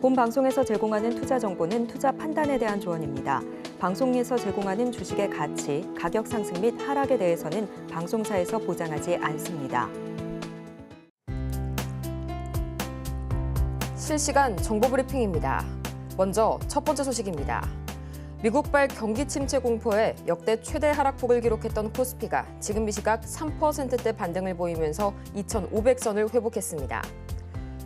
본 방송에서 제공하는 투자 정보는 투자 판단에 대한 조언입니다. 방송에서 제공하는 주식의 가치, 가격 상승 및 하락에 대해서는 방송사에서 보장하지 않습니다. 실시간 정보 브리핑입니다. 먼저 첫 번째 소식입니다. 미국발 경기 침체 공포에 역대 최대 하락폭을 기록했던 코스피가 지금 이 시각 3%대 반등을 보이면서 2,500선을 회복했습니다.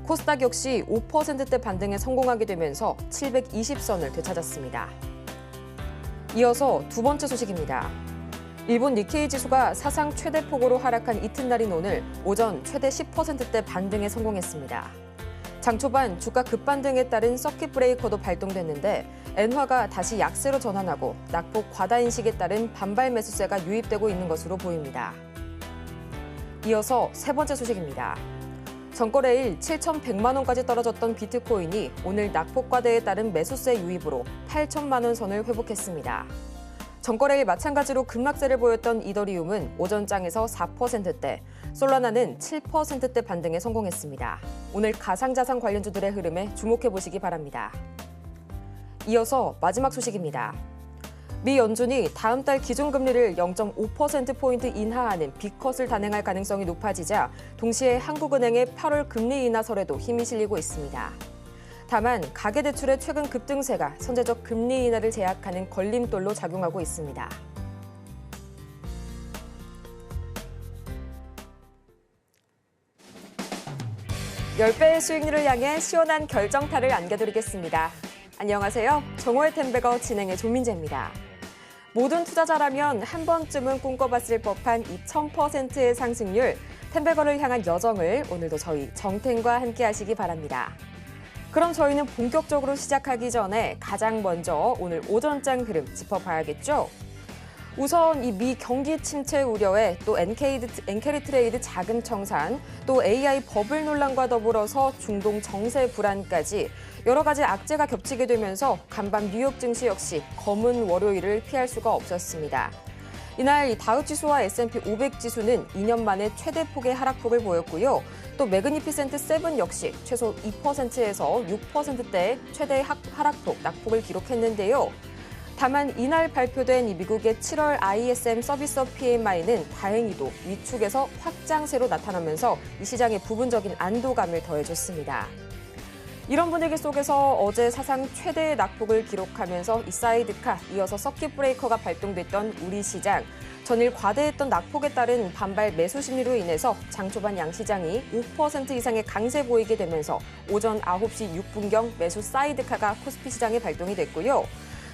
코스닥 역시 5%대 반등에 성공하게 되면서 720선을 되찾았습니다. 이어서 두 번째 소식입니다. 일본 니케이 지수가 사상 최대 폭으로 하락한 이튿날인 오늘 오전 최대 10%대 반등에 성공했습니다. 장 초반 주가 급반등에 따른 서킷 브레이커도 발동됐는데 엔화가 다시 약세로 전환하고 낙폭 과다 인식에 따른 반발 매수세가 유입되고 있는 것으로 보입니다. 이어서 세 번째 소식입니다. 전거래일 7,100만 원까지 떨어졌던 비트코인이 오늘 낙폭 과대에 따른 매수세 유입으로 8천만 원 선을 회복했습니다. 전거래일 마찬가지로 급락세를 보였던 이더리움은 오전장에서 4%대, 솔라나는 7%대 반등에 성공했습니다. 오늘 가상자산 관련주들의 흐름에 주목해 보시기 바랍니다. 이어서 마지막 소식입니다. 미 연준이 다음 달 기준금리를 0.5%포인트 인하하는 빅컷을 단행할 가능성이 높아지자 동시에 한국은행의 8월 금리 인하설에도 힘이 실리고 있습니다. 다만 가계대출의 최근 급등세가 선제적 금리 인하를 제약하는 걸림돌로 작용하고 있습니다. (10배의) 수익률을 향해 시원한 결정타를 안겨드리겠습니다. 안녕하세요. 정호의 템베거 진행의 조민재입니다. 모든 투자자라면 한 번쯤은 꿈꿔봤을 법한 2,000%의 상승률, 템베거를 향한 여정을 오늘도 저희 정템과 함께 하시기 바랍니다. 그럼 저희는 본격적으로 시작하기 전에 가장 먼저 오늘 오전장 흐름 짚어봐야겠죠? 우선 이 미 경기 침체 우려에 또 엔캐리 트레이드 자금 청산, 또 AI 버블 논란과 더불어서 중동 정세 불안까지 여러 가지 악재가 겹치게 되면서 간밤 뉴욕 증시 역시 검은 월요일을 피할 수가 없었습니다. 이날 다우 지수와 S&P 500 지수는 2년 만에 최대 폭의 하락폭을 보였고요. 또 매그니피센트 7 역시 최소 2%에서 6%대의 최대 하락폭, 낙폭을 기록했는데요. 다만 이날 발표된 이 미국의 7월 ISM 서비스업 PMI는 다행히도 위축에서 확장세로 나타나면서 이 시장에 부분적인 안도감을 더해줬습니다. 이런 분위기 속에서 어제 사상 최대의 낙폭을 기록하면서 이 사이드카, 이어서 서킷 브레이커가 발동됐던 우리 시장. 전일 과대했던 낙폭에 따른 반발 매수 심리로 인해서 장 초반 양시장이 5% 이상의 강세 보이게 되면서 오전 9시 6분경 매수 사이드카가 코스피 시장에 발동이 됐고요.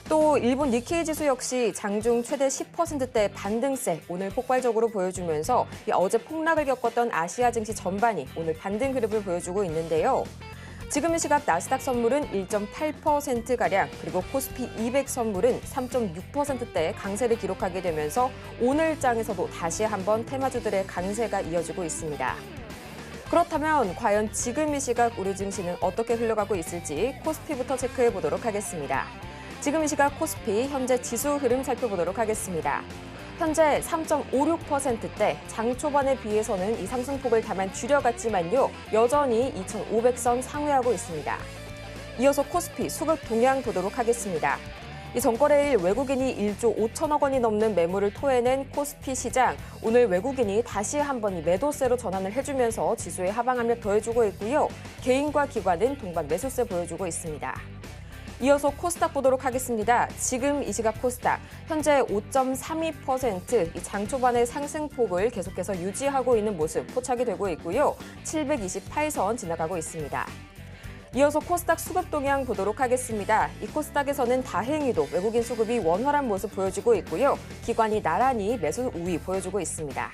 또 일본 니케이 지수 역시 장중 최대 10%대 반등세 오늘 폭발적으로 보여주면서 어제 폭락을 겪었던 아시아 증시 전반이 오늘 반등 흐름을 보여주고 있는데요. 지금 이 시각 나스닥 선물은 1.8%가량, 그리고 코스피 200 선물은 3.6%대 강세를 기록하게 되면서 오늘 장에서도 다시 한번 테마주들의 강세가 이어지고 있습니다. 그렇다면 과연 지금 이 시각 우리 증시는 어떻게 흘러가고 있을지 코스피부터 체크해 보도록 하겠습니다. 지금 이 시각 코스피 현재 지수 흐름 살펴보도록 하겠습니다. 현재 3.56%대, 장 초반에 비해서는 이 상승폭을 다만 줄여갔지만요, 여전히 2,500선 상회하고 있습니다. 이어서 코스피 수급 동향 보도록 하겠습니다. 이 전거래일 외국인이 1조 5천억 원이 넘는 매물을 토해낸 코스피 시장, 오늘 외국인이 다시 한번 이 매도세로 전환을 해주면서 지수의 하방 압력 더해주고 있고요, 개인과 기관은 동반 매수세 보여주고 있습니다. 이어서 코스닥 보도록 하겠습니다. 지금 이 시각 코스닥 현재 5.32%, 이 장 초반의 상승폭을 계속해서 유지하고 있는 모습 포착이 되고 있고요. 728선 지나가고 있습니다. 이어서 코스닥 수급 동향 보도록 하겠습니다. 이 코스닥에서는 다행히도 외국인 수급이 원활한 모습 보여주고 있고요. 기관이 나란히 매수 우위 보여주고 있습니다.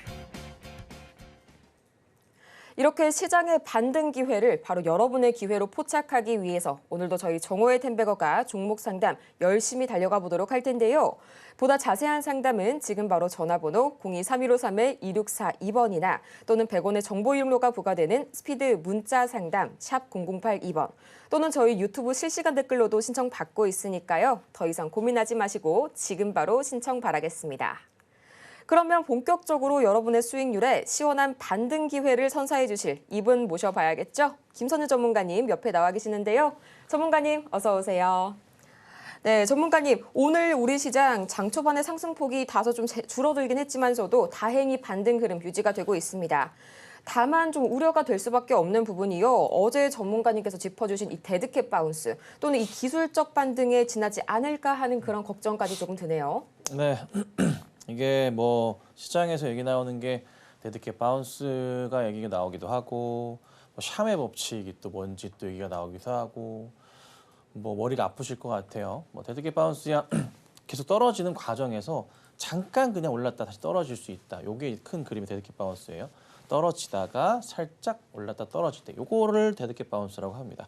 이렇게 시장의 반등 기회를 바로 여러분의 기회로 포착하기 위해서 오늘도 저희 정호의 템베거가 종목 상담 열심히 달려가 보도록 할 텐데요. 보다 자세한 상담은 지금 바로 전화번호 02-3153-2642번이나 또는 100원의 정보 이용료가 부과되는 스피드 문자 상담 샵 0082번 또는 저희 유튜브 실시간 댓글로도 신청 받고 있으니까요. 더 이상 고민하지 마시고 지금 바로 신청 바라겠습니다. 그러면 본격적으로 여러분의 수익률에 시원한 반등 기회를 선사해 주실 이분 모셔봐야겠죠? 김선우 전문가님 옆에 나와 계시는데요. 전문가님 어서 오세요. 네, 전문가님, 오늘 우리 시장 장 초반의 상승폭이 다소 좀 줄어들긴 했지만서도 다행히 반등 흐름 유지가 되고 있습니다. 다만 좀 우려가 될 수밖에 없는 부분이요. 어제 전문가님께서 짚어주신 이 데드캣 바운스 또는 이 기술적 반등에 지나지 않을까 하는 그런 걱정까지 조금 드네요. 네, 이게 뭐 시장에서 얘기 나오는 게 데드캣 바운스가 얘기가 나오기도 하고 뭐 샤메 법칙이 또 뭔지 또 얘기가 나오기도 하고 뭐 머리가 아프실 것 같아요. 뭐 데드캣 바운스야 계속 떨어지는 과정에서 잠깐 그냥 올랐다 다시 떨어질 수 있다. 요게 큰 그림의 데드캣 바운스예요. 떨어지다가 살짝 올랐다 떨어질 때 요거를 데드캣 바운스라고 합니다.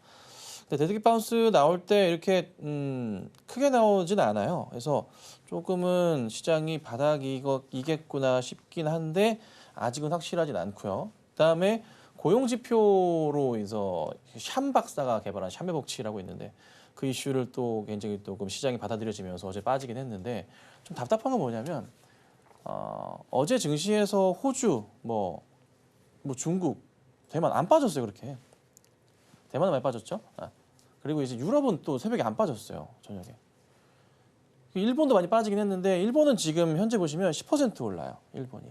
근데 데드캣 바운스 나올 때 이렇게 크게 나오진 않아요. 그래서 조금은 시장이 바닥이겠구나 싶긴 한데 아직은 확실하진 않고요. 그다음에 고용 지표로 해서 샴 박사가 개발한 샴의 법칙이라고 있는데 그 이슈를 또 굉장히 조금 시장이 받아들여지면서 어제 빠지긴 했는데 좀 답답한 건 뭐냐면 어제 증시에서 호주 뭐 중국, 대만 안 빠졌어요 그렇게. 대만은 많이 빠졌죠. 그리고 이제 유럽은 또 새벽에 안 빠졌어요 저녁에. 일본도 많이 빠지긴 했는데 일본은 지금 현재 보시면 10% 올라요. 일본이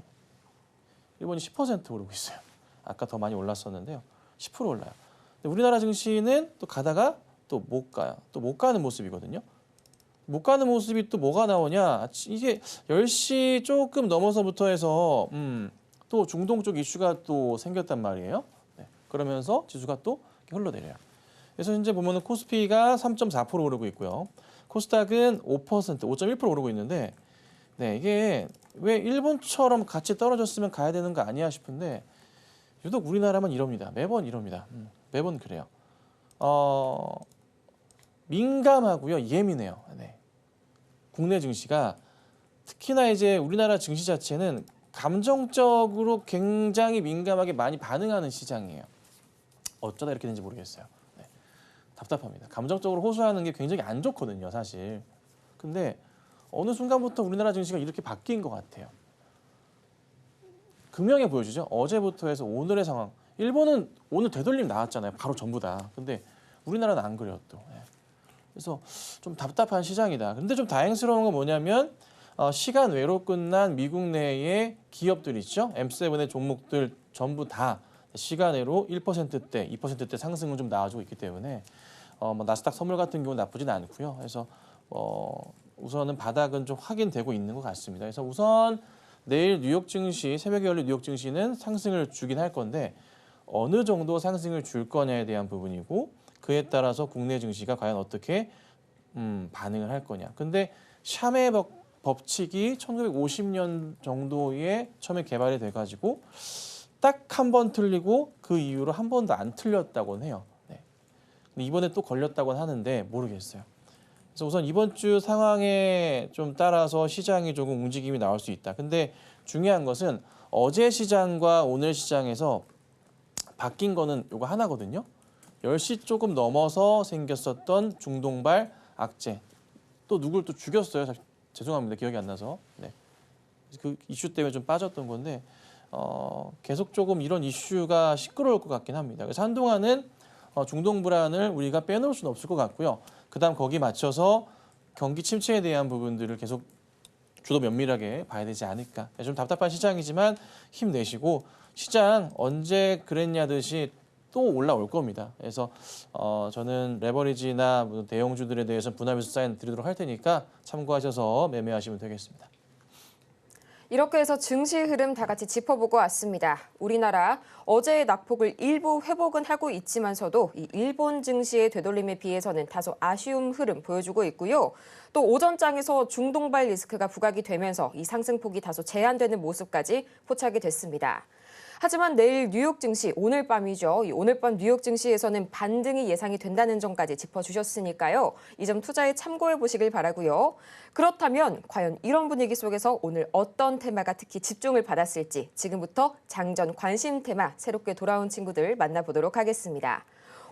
10% 오르고 있어요. 아까 더 많이 올랐었는데요. 10% 올라요. 근데 우리나라 증시는 또 가다가 또 못 가요. 또 못 가는 모습이거든요. 못 가는 모습이 또 뭐가 나오냐? 이게 10시 조금 넘어서부터 해서 또 중동 쪽 이슈가 또 생겼단 말이에요. 네. 그러면서 지수가 또 흘러내려요. 그래서 현재 보면은 코스피가 3.4% 오르고 있고요. 코스닥은 5.1% 오르고 있는데, 네, 이게 왜 일본처럼 같이 떨어졌으면 가야 되는 거 아니야 싶은데 유독 우리나라만 이럽니다. 매번 이럽니다. 매번 그래요. 민감하고요, 예민해요. 네. 국내 증시가 특히나 이제 우리나라 증시 자체는 감정적으로 굉장히 민감하게 많이 반응하는 시장이에요. 어쩌다 이렇게 된지 모르겠어요. 네. 답답합니다. 감정적으로 호소하는 게 굉장히 안 좋거든요, 사실. 근데 어느 순간부터 우리나라 증시가 이렇게 바뀐 것 같아요. 극명하게 보여주죠. 어제부터 해서 오늘의 상황. 일본은 오늘 되돌림 나왔잖아요. 바로 전부 다. 근데 우리나라는 안 그래요, 또. 네. 그래서 좀 답답한 시장이다. 근데 좀 다행스러운 건 뭐냐면 시간 외로 끝난 미국 내의 기업들 있죠. M7의 종목들 전부 다 시간외로 1%대, 2%대 상승은 좀 나와주고 있기 때문에 뭐 나스닥 선물 같은 경우는 나쁘진 않고요. 그래서 우선은 바닥은 좀 확인되고 있는 것 같습니다. 그래서 우선 내일 뉴욕 증시, 새벽에 열린 뉴욕 증시는 상승을 주긴 할 건데 어느 정도 상승을 줄 거냐에 대한 부분이고 그에 따라서 국내 증시가 과연 어떻게 반응을 할 거냐. 근데 샴의 법칙이 1950년 정도에 처음에 개발이 돼가지고 딱 한 번 틀리고 그 이후로 한 번도 안 틀렸다고는 해요. 네. 근데 이번에 또 걸렸다고는 하는데 모르겠어요. 그래서 우선 이번 주 상황에 좀 따라서 시장이 조금 움직임이 나올 수 있다. 근데 중요한 것은 어제 시장과 오늘 시장에서 바뀐 거는 이거 하나거든요. 10시 조금 넘어서 생겼었던 중동발 악재. 또 누굴 또 죽였어요. 죄송합니다. 기억이 안 나서. 네. 그 이슈 때문에 좀 빠졌던 건데 계속 조금 이런 이슈가 시끄러울 것 같긴 합니다. 그래서 한동안은 중동 불안을 우리가 빼놓을 수는 없을 것 같고요. 그다음 거기 맞춰서 경기 침체에 대한 부분들을 계속 주도 면밀하게 봐야 되지 않을까. 좀 답답한 시장이지만 힘내시고 시장 언제 그랬냐듯이 또 올라올 겁니다. 그래서 저는 레버리지나 대형주들에 대해서 분할매수 사인 드리도록 할 테니까 참고하셔서 매매하시면 되겠습니다. 이렇게 해서 증시 흐름 다 같이 짚어보고 왔습니다. 우리나라 어제의 낙폭을 일부 회복은 하고 있지만서도 이 일본 증시의 되돌림에 비해서는 다소 아쉬운 흐름 보여주고 있고요. 또 오전장에서 중동발 리스크가 부각이 되면서 이 상승폭이 다소 제한되는 모습까지 포착이 됐습니다. 하지만 내일 뉴욕 증시 오늘 밤이죠. 이 오늘 밤 뉴욕 증시에서는 반등이 예상이 된다는 점까지 짚어주셨으니까요. 이 점 투자에 참고해 보시길 바라고요. 그렇다면 과연 이런 분위기 속에서 오늘 어떤 테마가 특히 집중을 받았을지 지금부터 장전 관심 테마 새롭게 돌아온 친구들 만나보도록 하겠습니다.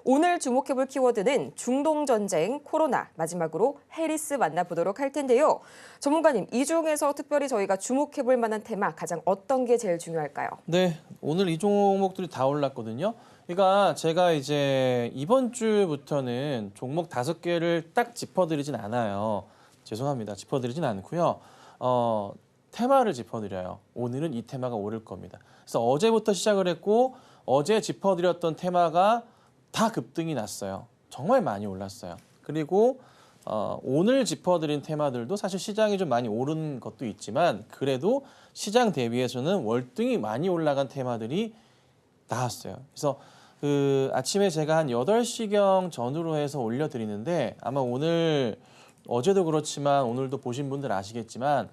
오늘 주목해볼 키워드는 중동 전쟁, 코로나, 마지막으로 해리스 만나보도록 할 텐데요. 전문가님, 이 중에서 특별히 저희가 주목해볼 만한 테마 가장 어떤 게 제일 중요할까요? 네, 오늘 이 종목들이 다 올랐거든요. 그러니까 제가 이제 이번 주부터는 종목 5개를 딱 짚어드리진 않아요. 죄송합니다. 짚어드리진 않고요. 테마를 짚어드려요. 오늘은 이 테마가 오를 겁니다. 그래서 어제부터 시작을 했고 어제 짚어드렸던 테마가 다 급등이 났어요. 정말 많이 올랐어요. 그리고 오늘 짚어드린 테마들도 사실 시장이 좀 많이 오른 것도 있지만 그래도 시장 대비해서는 월등히 많이 올라간 테마들이 나왔어요. 그래서 그 아침에 제가 한 8시경 전후로 해서 올려드리는데 아마 오늘 어제도 그렇지만 오늘도 보신 분들 아시겠지만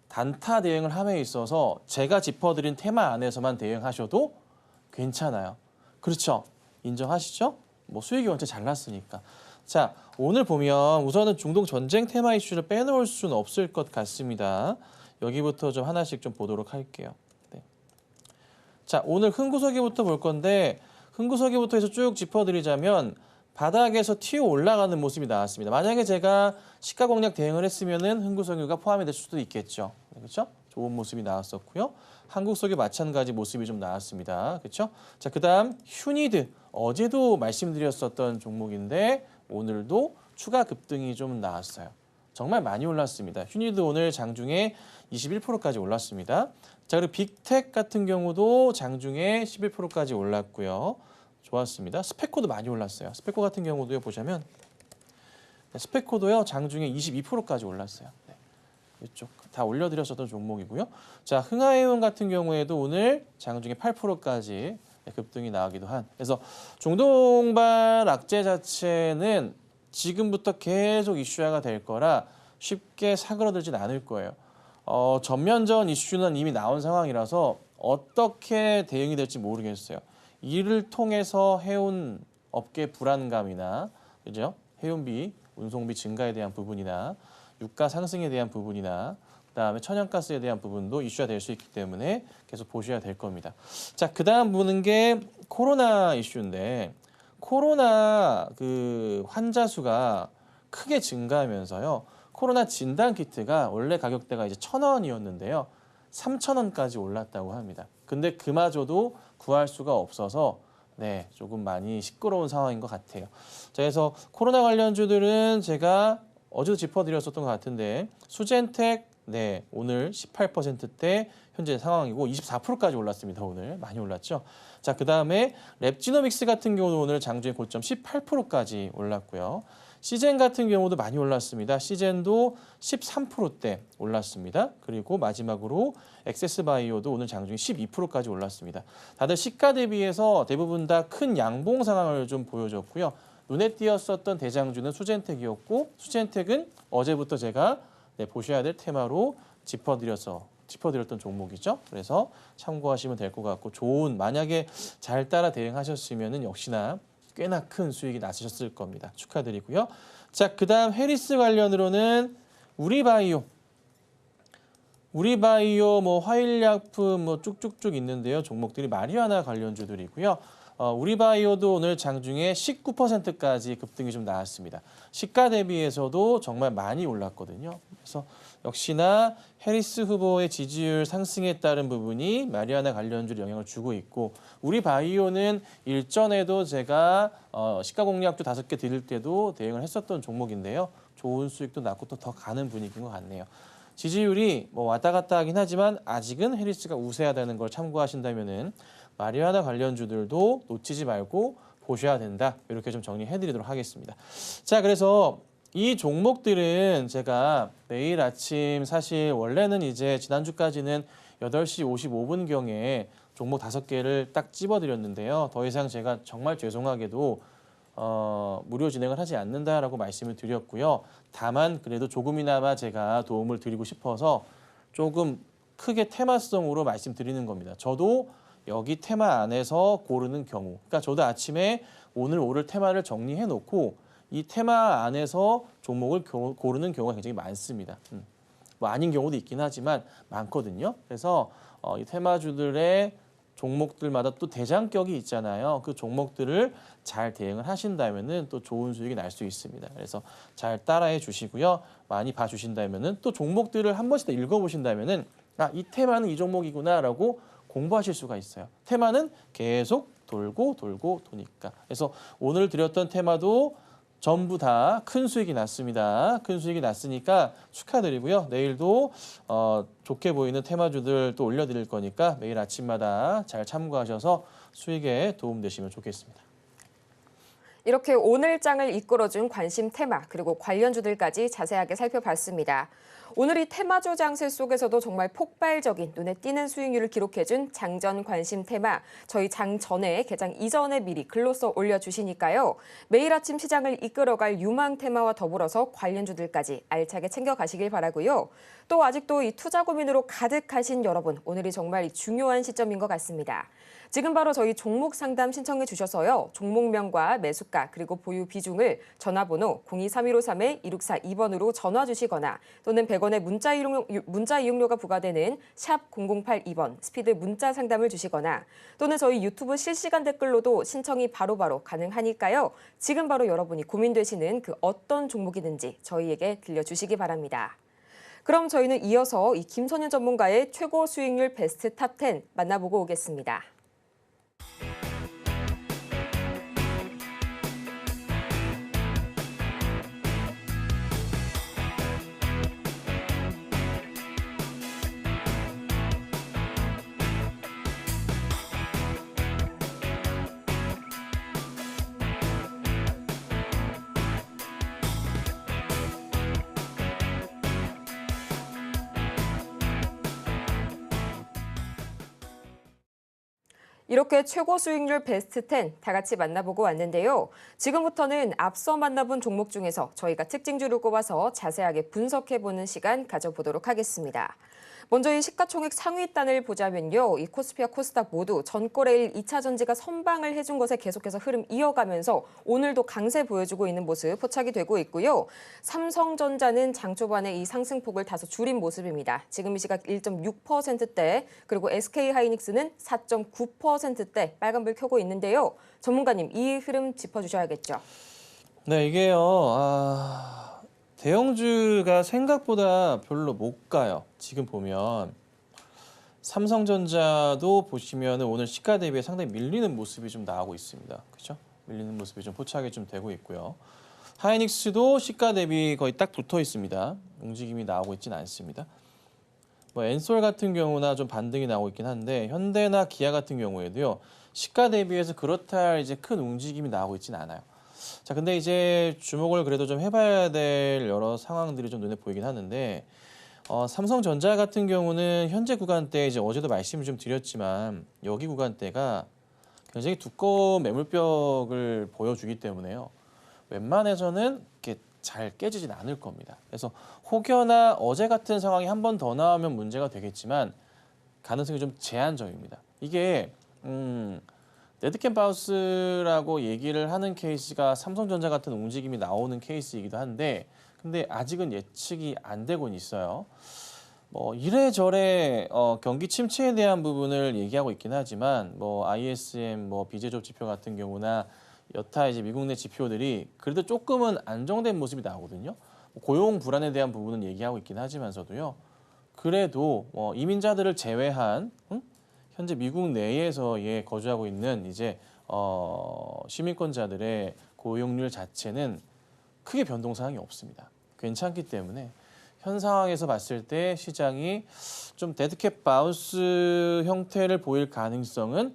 단타 대응을 함에 있어서 제가 짚어드린 테마 안에서만 대응하셔도 괜찮아요. 그렇죠? 인정하시죠? 뭐 수익이 원체 잘 났으니까. 자, 오늘 보면 우선은 중동 전쟁 테마 이슈를 빼놓을 수는 없을 것 같습니다. 여기부터 좀 하나씩 좀 보도록 할게요. 네. 자, 오늘 흥구석이부터 볼 건데 흥구석이부터 해서 쭉 짚어드리자면 바닥에서 튀어 올라가는 모습이 나왔습니다. 만약에 제가 시가 공략 대응을 했으면은 흥구석유가 포함이 될 수도 있겠죠. 그렇죠? 좋은 모습이 나왔었고요. 한국석유 마찬가지 모습이 좀 나왔습니다. 그렇죠? 자, 그다음 휴니드 어제도 말씀드렸었던 종목인데 오늘도 추가 급등이 좀 나왔어요. 정말 많이 올랐습니다. 휴니드 오늘 장중에 21%까지 올랐습니다. 자, 그리고 빅텍 같은 경우도 장중에 11%까지 올랐고요. 좋았습니다. 스페코도 많이 올랐어요. 스페코 같은 경우도요 보자면 스페코도요 장중에 22%까지 올랐어요. 네. 이쪽 다 올려드렸었던 종목이고요. 자, 흥하해운 같은 경우에도 오늘 장중에 8%까지 급등이 나가기도 한. 그래서 중동발 악재 자체는 지금부터 계속 이슈화가 될 거라 쉽게 사그러들진 않을 거예요. 전면전 이슈는 이미 나온 상황이라서 어떻게 대응이 될지 모르겠어요. 이를 통해서 해운 업계 불안감이나 그죠? 해운비, 운송비 증가에 대한 부분이나 유가 상승에 대한 부분이나 그다음에 천연가스에 대한 부분도 이슈가 될 수 있기 때문에 계속 보셔야 될 겁니다. 자, 그다음 보는 게 코로나 이슈인데 코로나 그 환자 수가 크게 증가하면서요. 코로나 진단 키트가 원래 가격대가 이제 1,000원이었는데요. 3,000원까지 올랐다고 합니다. 근데 그마저도 구할 수가 없어서 조금 많이 시끄러운 상황인 것 같아요. 자, 그래서 코로나 관련주들은 제가 어제도 짚어드렸었던 것 같은데 수젠텍 오늘 18%대 현재 상황이고 24%까지 올랐습니다. 오늘 많이 올랐죠. 자, 그다음에 랩지노믹스 같은 경우도 오늘 장중에 고점 18%까지 올랐고요. 시젠 같은 경우도 많이 올랐습니다. 시젠도 13%대 올랐습니다. 그리고 마지막으로 엑세스바이오도 오늘 장중에 12%까지 올랐습니다. 다들 시가 대비해서 대부분 다 큰 양봉 상황을 좀 보여줬고요. 눈에 띄었었던 대장주는 수젠텍이었고 수젠텍은 어제부터 제가 보셔야 될 테마로 짚어드렸던 종목이죠. 그래서 참고하시면 될 것 같고 만약에 잘 따라 대응하셨으면 역시나 꽤나 큰 수익이 나셨을 겁니다. 축하드리고요. 자, 그다음 해리스 관련으로는 우리바이오 뭐 화일약품 뭐 쭉쭉쭉 있는데요. 종목들이 마리화나 관련주들이고요. 우리바이오도 오늘 장중에 19%까지 급등이 좀 나왔습니다. 시가 대비해서도 정말 많이 올랐거든요. 그래서 역시나 해리스 후보의 지지율 상승에 따른 부분이 마리화나 관련주에 영향을 주고 있고 우리바이오는 일전에도 제가 시가 공략주 5개 드릴 때도 대응을 했었던 종목인데요. 좋은 수익도 났고 또 더 가는 분위기인 것 같네요. 지지율이 뭐 왔다 갔다 하긴 하지만 아직은 해리스가 우세하다는 걸 참고하신다면은 마리화나 관련주들도 놓치지 말고 보셔야 된다. 이렇게 좀 정리해드리도록 하겠습니다. 자, 그래서 이 종목들은 제가 내일 아침 사실 원래는 이제 지난주까지는 8시 55분경에 종목 5개를 딱 찝어드렸는데요. 더 이상 제가 정말 죄송하게도 무료 진행을 하지 않는다라고 말씀을 드렸고요. 다만 그래도 조금이나마 제가 도움을 드리고 싶어서 조금 크게 테마성으로 말씀드리는 겁니다. 저도 여기 테마 안에서 고르는 경우, 그러니까 저도 아침에 오늘 오를 테마를 정리해 놓고 이 테마 안에서 종목을 고르는 경우가 굉장히 많습니다. 뭐 아닌 경우도 있긴 하지만 많거든요. 그래서 이 테마주들의 종목들마다 또 대장격이 있잖아요. 그 종목들을 잘 대응을 하신다면은 또 좋은 수익이 날 수 있습니다. 그래서 잘 따라해 주시고요. 많이 봐주신다면은 또 종목들을 한 번씩 더 읽어보신다면은 이 테마는 이 종목이구나라고 공부하실 수가 있어요. 테마는 계속 돌고 돌고 도니까. 그래서 오늘 드렸던 테마도 전부 다 큰 수익이 났습니다. 큰 수익이 났으니까 축하드리고요. 내일도 좋게 보이는 테마주들 또 올려드릴 거니까 매일 아침마다 잘 참고하셔서 수익에 도움되시면 좋겠습니다. 이렇게 오늘 장을 이끌어준 관심 테마 그리고 관련주들까지 자세하게 살펴봤습니다. 오늘 이 테마주 장세 속에서도 정말 폭발적인 눈에 띄는 수익률을 기록해준 장전 관심 테마 저희 장 전에 개장 이전에 미리 글로써 올려주시니까요. 매일 아침 시장을 이끌어갈 유망 테마와 더불어서 관련주들까지 알차게 챙겨가시길 바라고요. 또 아직도 이 투자 고민으로 가득하신 여러분 오늘이 정말 중요한 시점인 것 같습니다. 지금 바로 저희 종목 상담 신청해 주셔서요. 종목명과 매수가 그리고 보유 비중을 전화번호 023153-2642번으로 전화 주시거나 또는 100원의 문자 이용료가 부과되는 샵 0082번 스피드 문자 상담을 주시거나 또는 저희 유튜브 실시간 댓글로도 신청이 바로바로 가능하니까요. 지금 바로 여러분이 고민되시는 그 어떤 종목이든지 저희에게 들려주시기 바랍니다. 그럼 저희는 이어서 이 김선현 전문가의 최고 수익률 베스트 탑 10 만나보고 오겠습니다. 이렇게 최고 수익률 베스트 10 다 같이 만나보고 왔는데요. 지금부터는 앞서 만나본 종목 중에서 저희가 특징주를 꼽아서 자세하게 분석해보는 시간 가져보도록 하겠습니다. 먼저 이 시가총액 상위단을 보자면요. 이 코스피와 코스닥 모두 전거래일 2차 전지가 선방을 해준 것에 계속해서 흐름 이어가면서 오늘도 강세 보여주고 있는 모습 포착이 되고 있고요. 삼성전자는 장 초반에 이 상승폭을 다소 줄인 모습입니다. 지금 이 시각 1.6%대 그리고 SK하이닉스는 4.9%대 빨간불 켜고 있는데요. 전문가님 이 흐름 짚어주셔야겠죠. 네, 이게요. 대형주가 생각보다 별로 못 가요. 지금 보면 삼성전자도 보시면 오늘 시가 대비에 상당히 밀리는 모습이 좀 나오고 있습니다. 그렇죠? 밀리는 모습이 좀 포착이 좀 되고 있고요. 하이닉스도 시가 대비 거의 딱 붙어 있습니다. 움직임이 나오고 있지는 않습니다. 엔솔 같은 경우나 좀 반등이 나오고 있긴 한데 현대나 기아 같은 경우에도요. 시가 대비해서 그렇다 할 이제 큰 움직임이 나오고 있지는 않아요. 자, 근데 이제 주목을 그래도 좀 해봐야 될 여러 상황들이 좀 눈에 보이긴 하는데 삼성전자 같은 경우는 현재 구간대 이제 어제도 말씀을 좀 드렸지만 여기 구간대가 굉장히 두꺼운 매물벽을 보여주기 때문에요. 웬만해서는 이렇게 잘 깨지진 않을 겁니다. 그래서 혹여나 어제 같은 상황이 한 번 더 나오면 문제가 되겠지만 가능성이 좀 제한적입니다. 이게 데드캣 바우스라고 얘기를 하는 케이스가 삼성전자 같은 움직임이 나오는 케이스이기도 한데 근데 아직은 예측이 안 되고는 있어요. 이래저래 경기 침체에 대한 부분을 얘기하고 있긴 하지만 ISM, 비제조업 지표 같은 경우나 여타 이제 미국 내 지표들이 그래도 조금은 안정된 모습이 나오거든요. 고용 불안에 대한 부분은 얘기하고 있긴 하지만서도요. 그래도 이민자들을 제외한 현재 미국 내에서 거주하고 있는 이제 시민권자들의 고용률 자체는 크게 변동 사항이 없습니다. 괜찮기 때문에 현 상황에서 봤을 때 시장이 좀 데드캣 바우스 형태를 보일 가능성은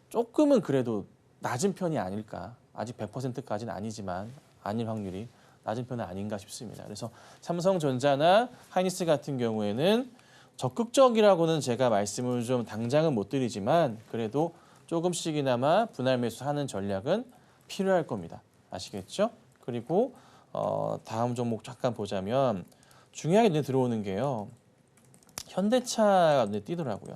조금은 그래도 낮은 편이 아닐까. 아직 100%까지는 아니지만 아닐 확률이 낮은 편은 아닌가 싶습니다. 그래서 삼성전자나 하이닉스 같은 경우에는 적극적이라고는 제가 말씀을 좀 당장은 못 드리지만 그래도 조금씩이나마 분할 매수하는 전략은 필요할 겁니다. 아시겠죠? 그리고 다음 종목 잠깐 보자면 중요하게 눈에 들어오는 게요. 현대차가 눈에 띄더라고요.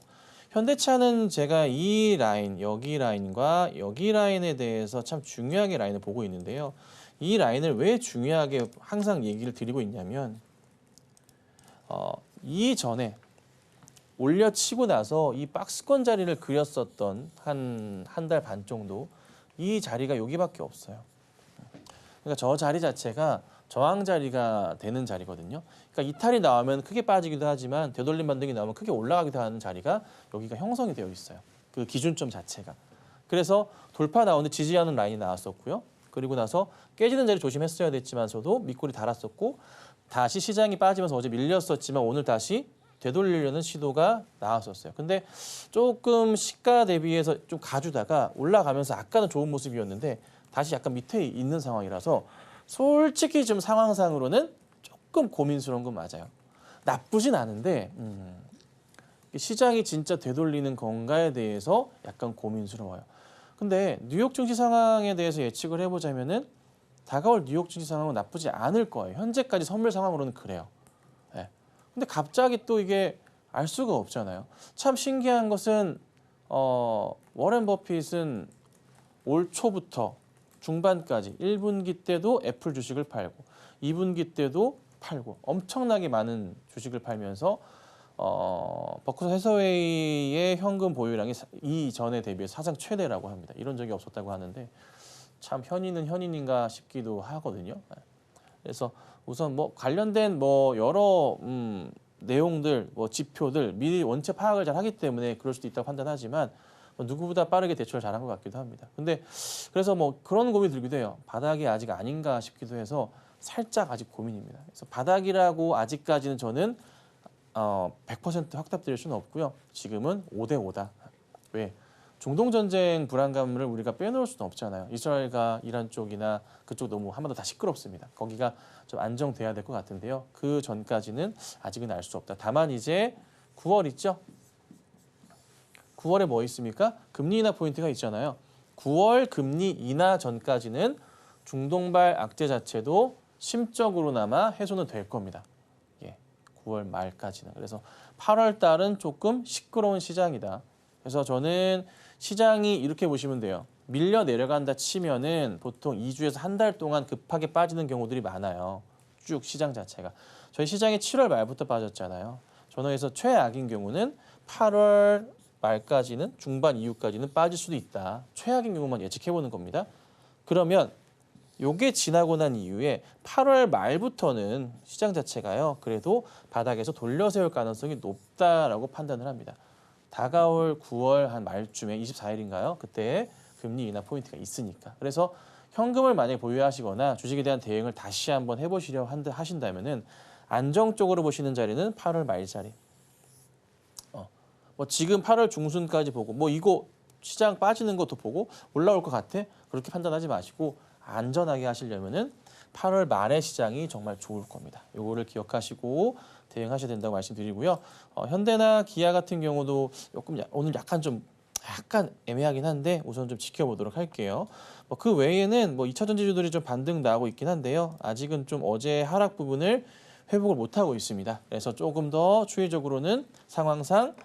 현대차는 제가 이 라인, 여기 라인과 여기 라인에 대해서 참 중요하게 라인을 보고 있는데요. 이 라인을 왜 중요하게 항상 얘기를 드리고 있냐면 이전에 올려치고 나서 이 박스권 자리를 그렸었던 한 달 반 정도 이 자리가 여기밖에 없어요. 그러니까 저 자리 자체가 저항 자리가 되는 자리거든요. 그러니까 이탈이 나오면 크게 빠지기도 하지만 되돌림 반등이 나오면 크게 올라가기도 하는 자리가 여기가 형성이 되어 있어요. 그 기준점 자체가. 그래서 돌파 나오는데 지지하는 라인이 나왔었고요. 그리고 나서 깨지는 자리 조심했어야 됐지만서도 밑골이 달았었고 다시 시장이 빠지면서 어제 밀렸었지만 오늘 다시 되돌리려는 시도가 나왔었어요. 근데 조금 시가 대비해서 좀 가주다가 올라가면서 아까는 좋은 모습이었는데 다시 약간 밑에 있는 상황이라서 솔직히 좀 상황상으로는 조금 고민스러운 건 맞아요. 나쁘진 않은데 시장이 진짜 되돌리는 건가에 대해서 약간 고민스러워요. 근데 뉴욕 증시 상황에 대해서 예측을 해보자면은 다가올 뉴욕 증시 상황은 나쁘지 않을 거예요. 현재까지 선물 상황으로는 그래요. 네. 근데 갑자기 또 이게 알 수가 없잖아요. 참 신기한 것은 워렌 버핏은 올 초부터 중반까지 1분기 때도 애플 주식을 팔고 2분기 때도 팔고 엄청나게 많은 주식을 팔면서 버크셔 해서웨이의 현금 보유량이 이전에 대비해서 사상 최대라고 합니다. 이런 적이 없었다고 하는데 참 현인은 현인인가 싶기도 하거든요. 그래서 우선 뭐 관련된 뭐 여러 내용들, 뭐 지표들 미리 원체 파악을 잘 하기 때문에 그럴 수도 있다고 판단하지만 누구보다 빠르게 대처를 잘한 것 같기도 합니다. 근데 그래서 뭐 그런 고민이 들기도 해요. 바닥이 아직 아닌가 싶기도 해서 살짝 아직 고민입니다. 그래서 바닥이라고 아직까지는 저는 100% 확답드릴 수는 없고요. 지금은 5대 5다. 왜? 중동 전쟁 불안감을 우리가 빼놓을 수는 없잖아요. 이스라엘과 이란 쪽이나 그쪽 너무 한마디로 다 시끄럽습니다. 거기가 좀 안정돼야 될 것 같은데요. 그 전까지는 아직은 알 수 없다. 다만 이제 9월 있죠? 9월에 뭐 있습니까? 금리 인하 포인트가 있잖아요. 9월 금리 인하 전까지는 중동발 악재 자체도 심적으로나마 해소는 될 겁니다. 9월 말까지는. 그래서 8월 달은 조금 시끄러운 시장이다. 그래서 저는 시장이 이렇게 보시면 돼요. 밀려 내려간다 치면은 보통 2주에서 한 달 동안 급하게 빠지는 경우들이 많아요. 쭉 시장 자체가. 저희 시장이 7월 말부터 빠졌잖아요. 전후에서 최악인 경우는 8월 말까지는 중반 이후까지는 빠질 수도 있다. 최악인 경우만 예측해보는 겁니다. 그러면 요게 지나고 난 이후에 8월 말부터는 시장 자체가요. 그래도 바닥에서 돌려 세울 가능성이 높다라고 판단을 합니다. 다가올 9월 한 말쯤에 24일인가요? 그때 금리 인하 포인트가 있으니까. 그래서 현금을 만약에 보유하시거나 주식에 대한 대응을 다시 한번 해보시려 하신다면은 안정적으로 보시는 자리는 8월 말 자리. 뭐 지금 8월 중순까지 보고 뭐 이거 시장 빠지는 것도 보고 올라올 것 같아? 그렇게 판단하지 마시고 안전하게 하시려면은 8월 말의 시장이 정말 좋을 겁니다. 요거를 기억하시고 대응하셔야 된다고 말씀드리고요. 현대나 기아 같은 경우도 조금 오늘 약간 애매하긴 한데 우선 좀 지켜보도록 할게요. 그 외에는 뭐 2차 전지주들이 좀 반등 나오고 있긴 한데요. 아직은 좀 어제 하락 부분을 회복을 못하고 있습니다. 그래서 조금 더 추이적으로는 상황상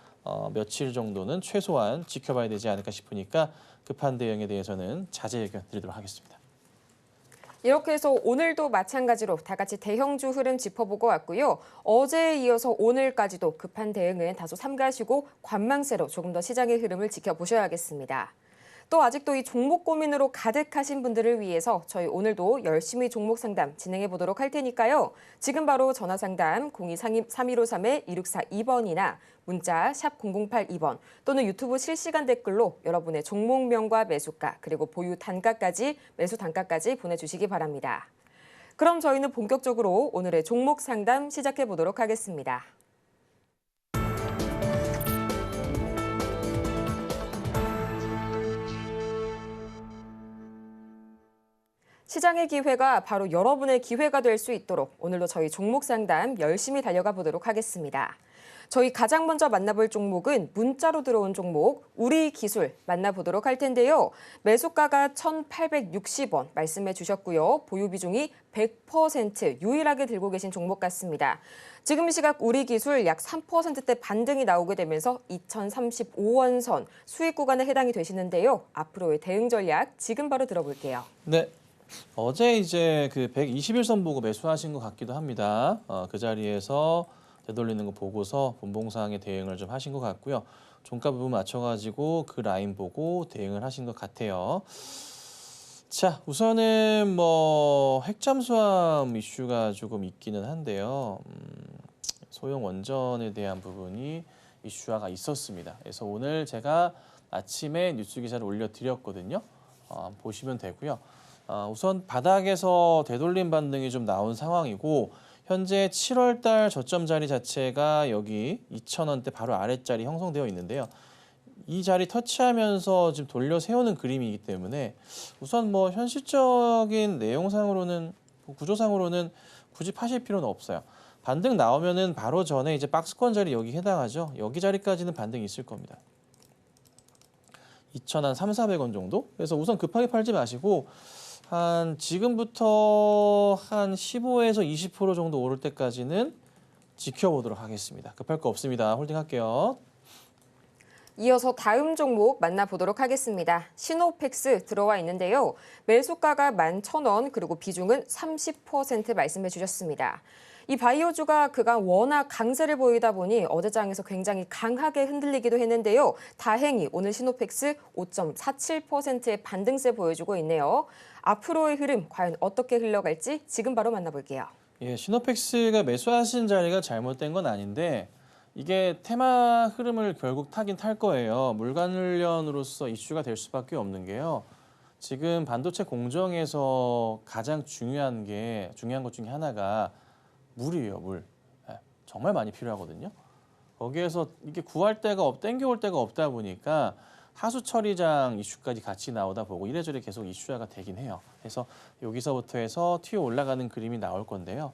며칠 정도는 최소한 지켜봐야 되지 않을까 싶으니까 급한 대응에 대해서는 자제 의견 드리도록 하겠습니다. 이렇게 해서 오늘도 마찬가지로 다 같이 대형주 흐름 짚어보고 왔고요. 어제에 이어서 오늘까지도 급한 대응은 다소 삼가시고 관망세로 조금 더 시장의 흐름을 지켜보셔야겠습니다. 또 아직도 이 종목 고민으로 가득하신 분들을 위해서 저희 오늘도 열심히 종목 상담 진행해 보도록 할 테니까요. 지금 바로 전화 상담 02-3153-2642번이나 문자 샵 0082번 또는 유튜브 실시간 댓글로 여러분의 종목명과 매수가 그리고 보유 단가까지 매수 단가까지 보내주시기 바랍니다. 그럼 저희는 본격적으로 오늘의 종목 상담 시작해 보도록 하겠습니다. 시장의 기회가 바로 여러분의 기회가 될 수 있도록 오늘도 저희 종목 상담 열심히 달려가 보도록 하겠습니다. 저희 가장 먼저 만나볼 종목은 문자로 들어온 종목 우리기술 만나보도록 할 텐데요. 매수가가 1,860원 말씀해 주셨고요. 보유 비중이 100% 유일하게 들고 계신 종목 같습니다. 지금 시각 우리기술 약 3%대 반등이 나오게 되면서 2,035원 선 수익 구간에 해당이 되시는데요. 앞으로의 대응 전략 지금 바로 들어볼게요. 네. 어제 이제 그 121선 보고 매수하신 것 같기도 합니다. 그 자리에서 되돌리는 거 보고서 분봉사항에 대응을 좀 하신 것 같고요. 종가 부분 맞춰가지고 그 라인 보고 대응을 하신 것 같아요. 자, 우선은 뭐 핵잠수함 이슈가 조금 있기는 한데요. 소형 원전에 대한 부분이 이슈화가 있었습니다. 그래서 오늘 제가 아침에 뉴스 기사를 올려드렸거든요. 보시면 되고요. 우선 바닥에서 되돌림 반등이 좀 나온 상황이고 현재 7월 달 저점 자리 자체가 여기 2,000원대 바로 아랫자리 형성되어 있는데요. 이 자리 터치하면서 지금 돌려 세우는 그림이기 때문에 우선 뭐 현실적인 내용상으로는 구조상으로는 굳이 파실 필요는 없어요. 반등 나오면은 바로 전에 이제 박스권 자리 여기 해당하죠. 여기 자리까지는 반등이 있을 겁니다. 2,300~400원 정도? 그래서 우선 급하게 팔지 마시고 한 지금부터 한 15에서 20% 정도 오를 때까지는 지켜보도록 하겠습니다. 급할 거 없습니다. 홀딩할게요. 이어서 다음 종목 만나보도록 하겠습니다. 시노펙스 들어와 있는데요. 매수가가 11,000원 그리고 비중은 30% 말씀해 주셨습니다. 이 바이오주가 그간 워낙 강세를 보이다 보니 어제장에서 굉장히 강하게 흔들리기도 했는데요. 다행히 오늘 시노펙스 5.47%의 반등세 보여주고 있네요. 앞으로의 흐름 과연 어떻게 흘러갈지 지금 바로 만나볼게요. 예, 시노펙스가 매수하신 자리가 잘못된 건 아닌데 이게 테마 흐름을 결국 타긴 탈 거예요. 물 관련으로서 이슈가 될 수밖에 없는 게요. 지금 반도체 공정에서 가장 중요한 것 중에 하나가 물이에요, 물. 예, 정말 많이 필요하거든요. 거기에서 이게 땡겨올 데가 없다 보니까 하수 처리장 이슈까지 같이 나오다 보고 이래저래 계속 이슈화가 되긴 해요. 그래서 여기서부터 해서 튀어 올라가는 그림이 나올 건데요.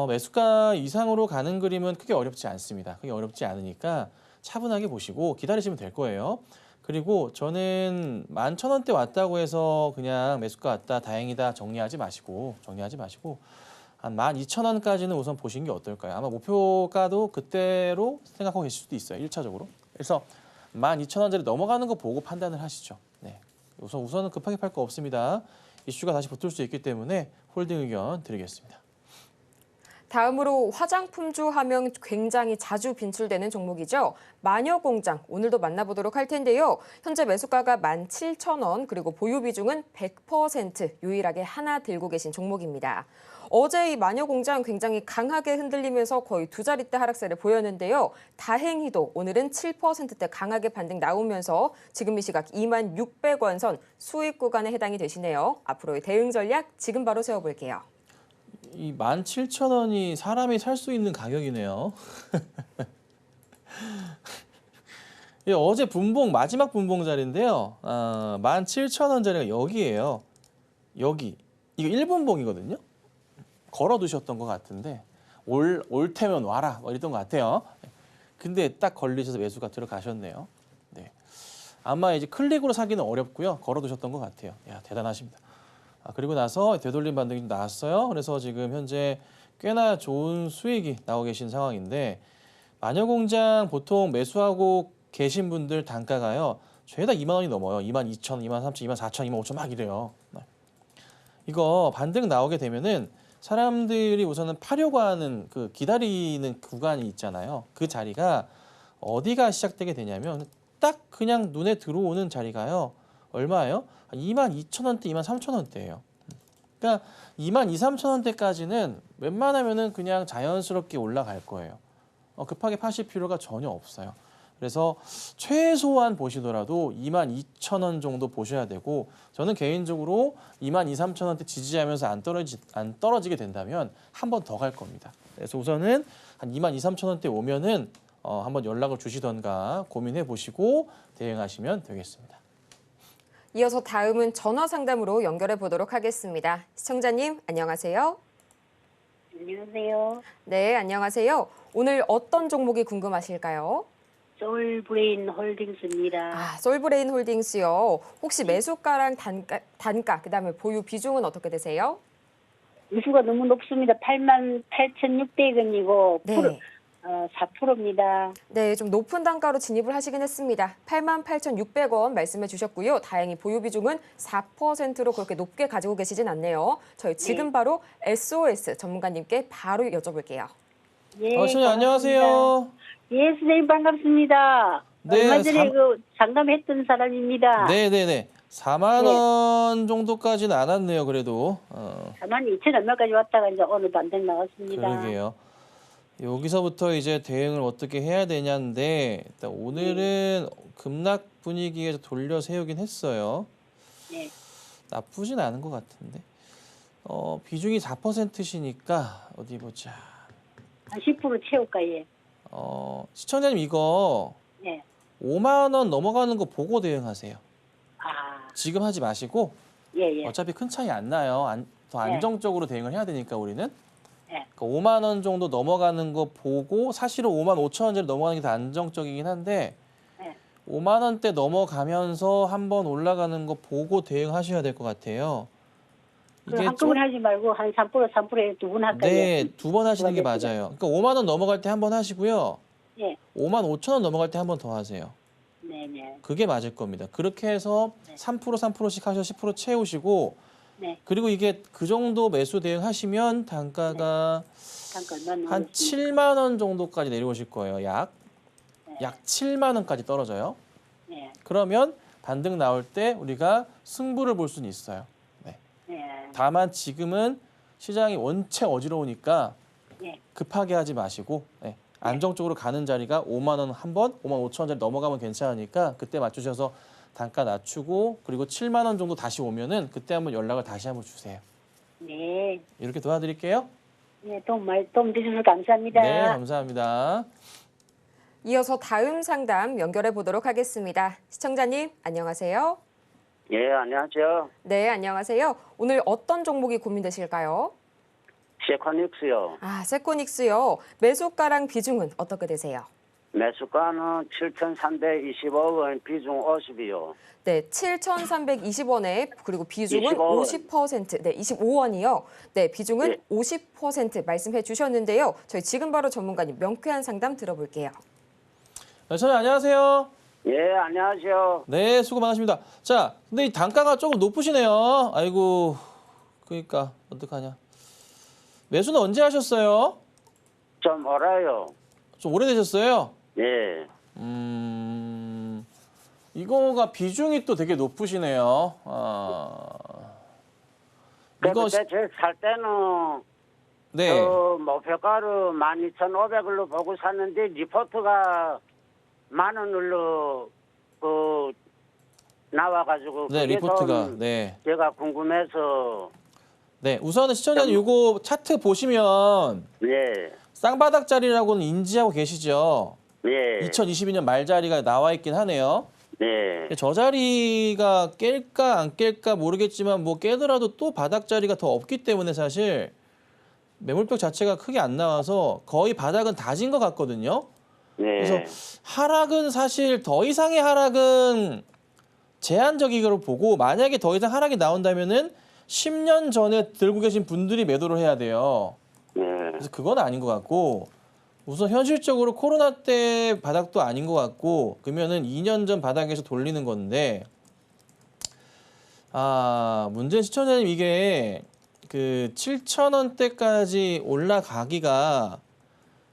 매수가 이상으로 가는 그림은 크게 어렵지 않습니다. 크게 어렵지 않으니까 차분하게 보시고 기다리시면 될 거예요. 그리고 저는 11,000원대 왔다고 해서 그냥 매수가 왔다 다행이다 정리하지 마시고 한 12,000원까지는 우선 보시는 게 어떨까요? 아마 목표가도 그때로 생각하고 계실 수도 있어요. 1차적으로. 그래서 12,000원짜리 넘어가는 거 보고 판단을 하시죠. 네. 우선은 급하게 팔 거 없습니다. 이슈가 다시 붙을 수 있기 때문에 홀딩 의견 드리겠습니다. 다음으로 화장품주 하면 굉장히 자주 빈출되는 종목이죠. 마녀공장 오늘도 만나보도록 할 텐데요. 현재 매수가가 17,000원 그리고 보유 비중은 100% 유일하게 하나 들고 계신 종목입니다. 어제 이 마녀공장 굉장히 강하게 흔들리면서 거의 두 자릿대 하락세를 보였는데요. 다행히도 오늘은 7%대 강하게 반등 나오면서 지금 이 시각 26,600원 선 수익 구간에 해당이 되시네요. 앞으로의 대응 전략 지금 바로 세워볼게요. 이 17,000원이 사람이 살 수 있는 가격이네요. 예, 어제 마지막 분봉 자리인데요. 17,000원 자리가 여기예요. 여기. 이거 1분봉이거든요. 걸어두셨던 것 같은데 올 테면 와라 뭐 이랬던 것 같아요. 근데 딱 걸리셔서 매수가 들어가셨네요. 네. 아마 이제 클릭으로 사기는 어렵고요. 걸어두셨던 것 같아요. 야, 대단하십니다. 그리고 나서 되돌림 반등이 나왔어요. 그래서 지금 현재 꽤나 좋은 수익이 나오고 계신 상황인데 마녀공장 보통 매수하고 계신 분들 단가가요. 죄다 2만 원이 넘어요. 22,000원, 23,000원, 24,000원, 25,000원 막 이래요. 이거 반등 나오게 되면은 사람들이 우선은 파려고 하는 그 기다리는 구간이 있잖아요. 그 자리가 어디가 시작되게 되냐면 딱 그냥 눈에 들어오는 자리가요. 얼마예요? 22,000원대, 23,000원대예요. 그러니까 22,000~23,000원대까지는 웬만하면은 그냥 자연스럽게 올라갈 거예요. 급하게 파실 필요가 전혀 없어요. 그래서 최소한 보시더라도 22,000원 정도 보셔야 되고 저는 개인적으로 22,000~23,000원대 지지하면서 안 떨어지게 된다면 한 번 더 갈 겁니다. 그래서 우선은 한 22,000~23,000원대 오면은 한번 연락을 주시던가 고민해 보시고 대응하시면 되겠습니다. 이어서 다음은 전화 상담으로 연결해 보도록 하겠습니다. 시청자님 안녕하세요. 안녕하세요. 네, 안녕하세요. 오늘 어떤 종목이 궁금하실까요? 솔브레인 홀딩스입니다. 솔브레인 홀딩스요. 혹시 매수가랑 단가 그다음에 보유 비중은 어떻게 되세요? 매수가 너무 높습니다. 88,600원이고 네. 4%입니다. 네, 좀 높은 단가로 진입을 하시긴 했습니다. 88,600원 말씀해 주셨고요. 다행히 보유 비중은 4%로 그렇게 높게 가지고 계시진 않네요. 저희 지금 바로 SOS 전문가님께 바로 여쭤볼게요. 예, 시청자님 안녕하세요. 반갑습니다. 예, 선생님 반갑습니다. 네, 얼마 전에 그 상담했던 사람입니다. 네네네. 4만 원 정도까지는 안 왔네요, 그래도. 4만 2천 얼마까지 왔다가 이제 오늘 반등 나왔습니다. 그러게요. 여기서부터 이제 대응을 어떻게 해야 되냐인데, 일단 오늘은 급락 분위기에서 돌려 세우긴 했어요. 네. 나쁘진 않은 것 같은데. 비중이 4%시니까, 어디 보자. 한 10% 채울까, 예. 시청자님 이거 네. 5만 원 넘어가는 거 보고 대응하세요. 아, 지금 하지 마시고, 예, 예. 어차피 큰 차이 안 나요. 더 안정적으로 대응을 해야 되니까 우리는. 네. 그러니까 5만 원 정도 넘어가는 거 보고 사실은 5만 5천 원짜리 넘어가는 게 더 안정적이긴 한데 네. 5만 원대 넘어가면서 한번 올라가는 거 보고 대응하셔야 될 것 같아요. 그 한꺼번에 하지 말고 한 3%에 두 번 할까요? 네, 두 번 하시는 게 두 번 맞아요. 그러니까 5만 원 넘어갈 때 한 번 하시고요. 예. 5만 5천 원 넘어갈 때 한 번 더 하세요. 네네. 그게 맞을 겁니다. 그렇게 해서 네. 3%씩 하셔서 10% 채우시고 네. 그리고 이게 그 정도 매수 대응하시면 단가가 잠깐 얼마 한 나왔습니까? 7만 원 정도까지 내려오실 거예요. 약 네. 7만 원까지 떨어져요. 네. 그러면 반등 나올 때 우리가 승부를 볼 수는 있어요. 네. 네. 다만 지금은 시장이 원체 어지러우니까 네. 급하게 하지 마시고 네. 안정적으로 가는 자리가 5만 원 한 번, 5만 5천 원짜리 넘어가면 괜찮으니까 그때 맞추셔서 단가 낮추고 그리고 7만 원 정도 다시 오면은 그때 한번 연락을 다시 한번 주세요. 네. 이렇게 도와드릴게요. 네, 도움 주셔서 감사합니다. 네, 감사합니다. 이어서 다음 상담 연결해 보도록 하겠습니다. 시청자님, 안녕하세요. 예, 안녕하세요. 네, 안녕하세요. 오늘 어떤 종목이 고민되실까요? 세컨닉스요. 세코닉스요. 매수가랑 비중은 어떻게 되세요? 매수가는 7,325억 원, 비중 50이요. 네, 7,320원에 그리고 비중은 25원. 50%, 네, 25원이요. 네, 비중은 예. 50% 말씀해 주셨는데요. 저희 지금 바로 전문가님 명쾌한 상담 들어볼게요. 선생님 안녕하세요. 예, 안녕하세요. 네, 수고 많으십니다. 자, 근데 이 단가가 조금 높으시네요. 아이고, 그러니까 어떡하냐. 매수는 언제 하셨어요? 좀 알아요. 좀 오래되셨어요? 예. 이거가 비중이 또 되게 높으시네요. 이거 그때 살 때는 네, 그 목표가를 12,500원로 보고 샀는데 리포트가 10,000원으로 그 나와가지고 네, 그게 리포트가 좀 네, 제가 궁금해서 네. 우선은 시청자님 이거 차트 보시면 예, 쌍바닥 자리라고는 인지하고 계시죠? 예, 2022년 말 자리가 나와 있긴 하네요. 예, 저 자리가 깰까 안 깰까 모르겠지만 뭐 깨더라도 또 바닥 자리가 더 없기 때문에 사실 매물벽 자체가 크게 안 나와서 거의 바닥은 다진 것 같거든요. 예. 그래서 하락은 사실 더 이상의 하락은 제한적이기로 보고 만약에 더 이상 하락이 나온다면은 10년 전에 들고 계신 분들이 매도를 해야 돼요. 예. 그래서 그건 아닌 것 같고 우선 현실적으로 코로나 때 바닥도 아닌 것 같고 그러면은 2년 전 바닥에서 돌리는 건데 문제는 시청자님 이게 그 7,000원대까지 올라가기가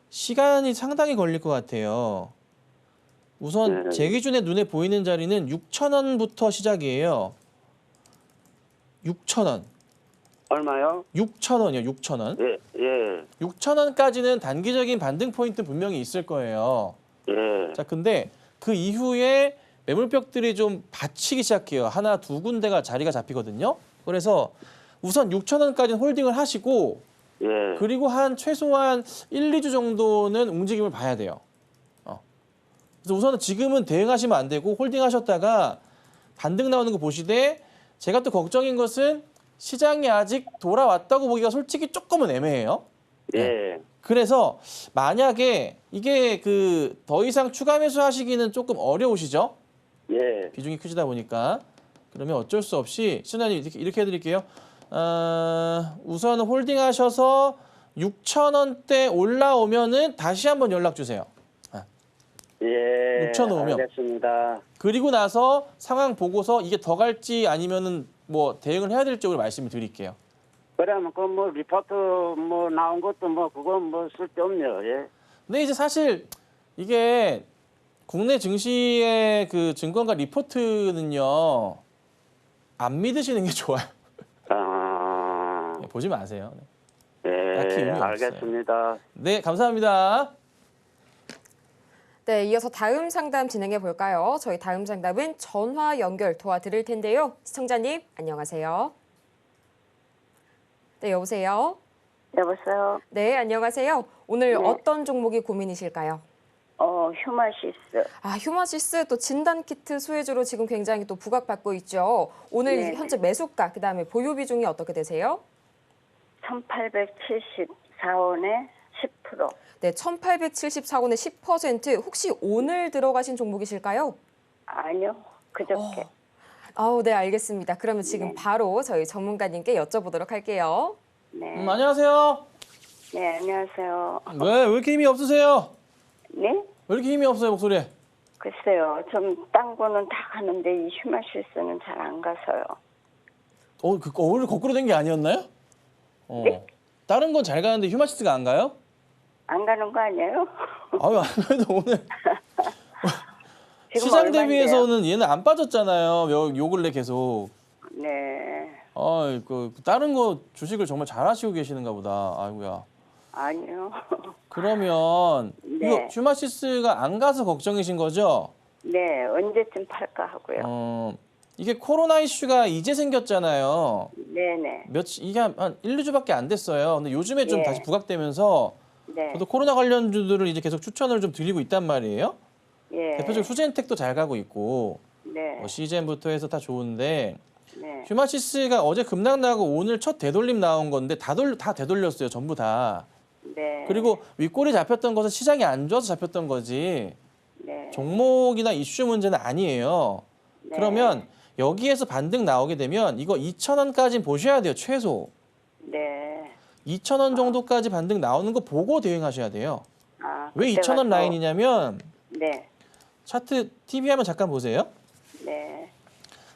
시간이 상당히 걸릴 것 같아요. 우선 제 기준에 눈에 보이는 자리는 6,000원부터 시작이에요. 6,000원. 얼마요? 6,000원이요, 6,000원. 예, 예, 6,000원까지는 단기적인 반등 포인트 분명히 있을 거예요. 예. 자, 근데 그 이후에 매물벽들이 좀 받치기 시작해요. 하나, 두 군데가 자리가 잡히거든요. 그래서 우선 6,000원까지는 홀딩을 하시고 예. 그리고 한 최소한 1, 2주 정도는 움직임을 봐야 돼요. 그래서 우선은 지금은 대응하시면 안 되고 홀딩하셨다가 반등 나오는 거 보시되 제가 또 걱정인 것은 시장이 아직 돌아왔다고 보기가 솔직히 조금은 애매해요. 예. 그래서 만약에 이게 그 더 이상 추가 매수하시기는 조금 어려우시죠? 예. 비중이 크시다 보니까 그러면 어쩔 수 없이 시청자님 이렇게 해드릴게요. 우선 홀딩하셔서 6,000원대 올라오면은 다시 한번 연락 주세요. 예. 6,000원 오면. 알겠습니다. 그리고 나서 상황 보고서 이게 더 갈지 아니면은 뭐 대응을 해야 될지 말씀을 드릴게요. 그러면 그 뭐 리포트 뭐 나온 것도 뭐 그건 뭐 쓸데없네요. 예. 근데 이제 사실 이게 국내 증시의 그 증권가 리포트는요 안 믿으시는 게 좋아요. 아, 보지 마세요. 예, 딱히 의미 없어요. 알겠습니다. 네, 감사합니다. 네, 이어서 다음 상담 진행해 볼까요? 저희 다음 상담은 전화 연결 도와드릴 텐데요. 시청자님, 안녕하세요. 네, 여보세요? 여보세요. 네, 안녕하세요. 오늘 네. 어떤 종목이 고민이실까요? 휴마시스. 휴마시스 또 진단키트 수혜주로 지금 굉장히 또 부각받고 있죠. 오늘 네. 현재 매수가, 그다음에 보유 비중이 어떻게 되세요? 1874원에 10%. 네, 1874원에 10%. 혹시 오늘 들어가신 종목이실까요? 아니요. 그저께. 네, 알겠습니다. 그러면 지금 바로 저희 전문가님께 여쭤보도록 할게요. 네. 안녕하세요. 네, 안녕하세요. 왜 이렇게 힘이 없으세요? 네? 왜 이렇게 힘이 없어요, 목소리에? 글쎄요. 좀 딴 거는 다 가는데 이 휴마시스는 잘 안 가서요. 오늘 거꾸로 된 게 아니었나요? 다른 건 잘 가는데 휴마시스가 안 가요? 안 가는 거 아니에요? 아유, 안 그래도 오늘 지금 시장 얼마인데요? 대비해서는 얘는 안 빠졌잖아요. 요 근래 계속. 네. 다른 거 주식을 정말 잘 하시고 계시는가 보다. 아이고야. 아니요. 그러면 네. 이거 휴마시스가 안 가서 걱정이신 거죠? 네, 언제쯤 팔까 하고요. 이게 코로나 이슈가 이제 생겼잖아요. 네네. 이게 한 1, 2주밖에 안 됐어요. 근데 요즘에 좀 네. 다시 부각되면서 네. 저도 코로나 관련주들을 이제 계속 추천을 좀 드리고 있단 말이에요. 예. 대표적으로 수젠텍도 잘 가고 있고 네. 시젠부터 해서 다 좋은데 네. 휴마시스가 어제 급락 나고 오늘 첫 되돌림 나온 건데 다 되돌렸어요. 전부 다. 네. 그리고 윗골이 잡혔던 것은 시장이 안 좋아서 잡혔던 거지 네. 종목이나 이슈 문제는 아니에요. 네. 그러면 여기에서 반등 나오게 되면 이거 2,000원까지는 보셔야 돼요. 최소. 네. 2,000원 정도까지 반등 나오는 거 보고 대응하셔야 돼요. 왜 그때 2,000원 가서- 라인이냐면 네. 차트 TV 한번 잠깐 보세요. 네.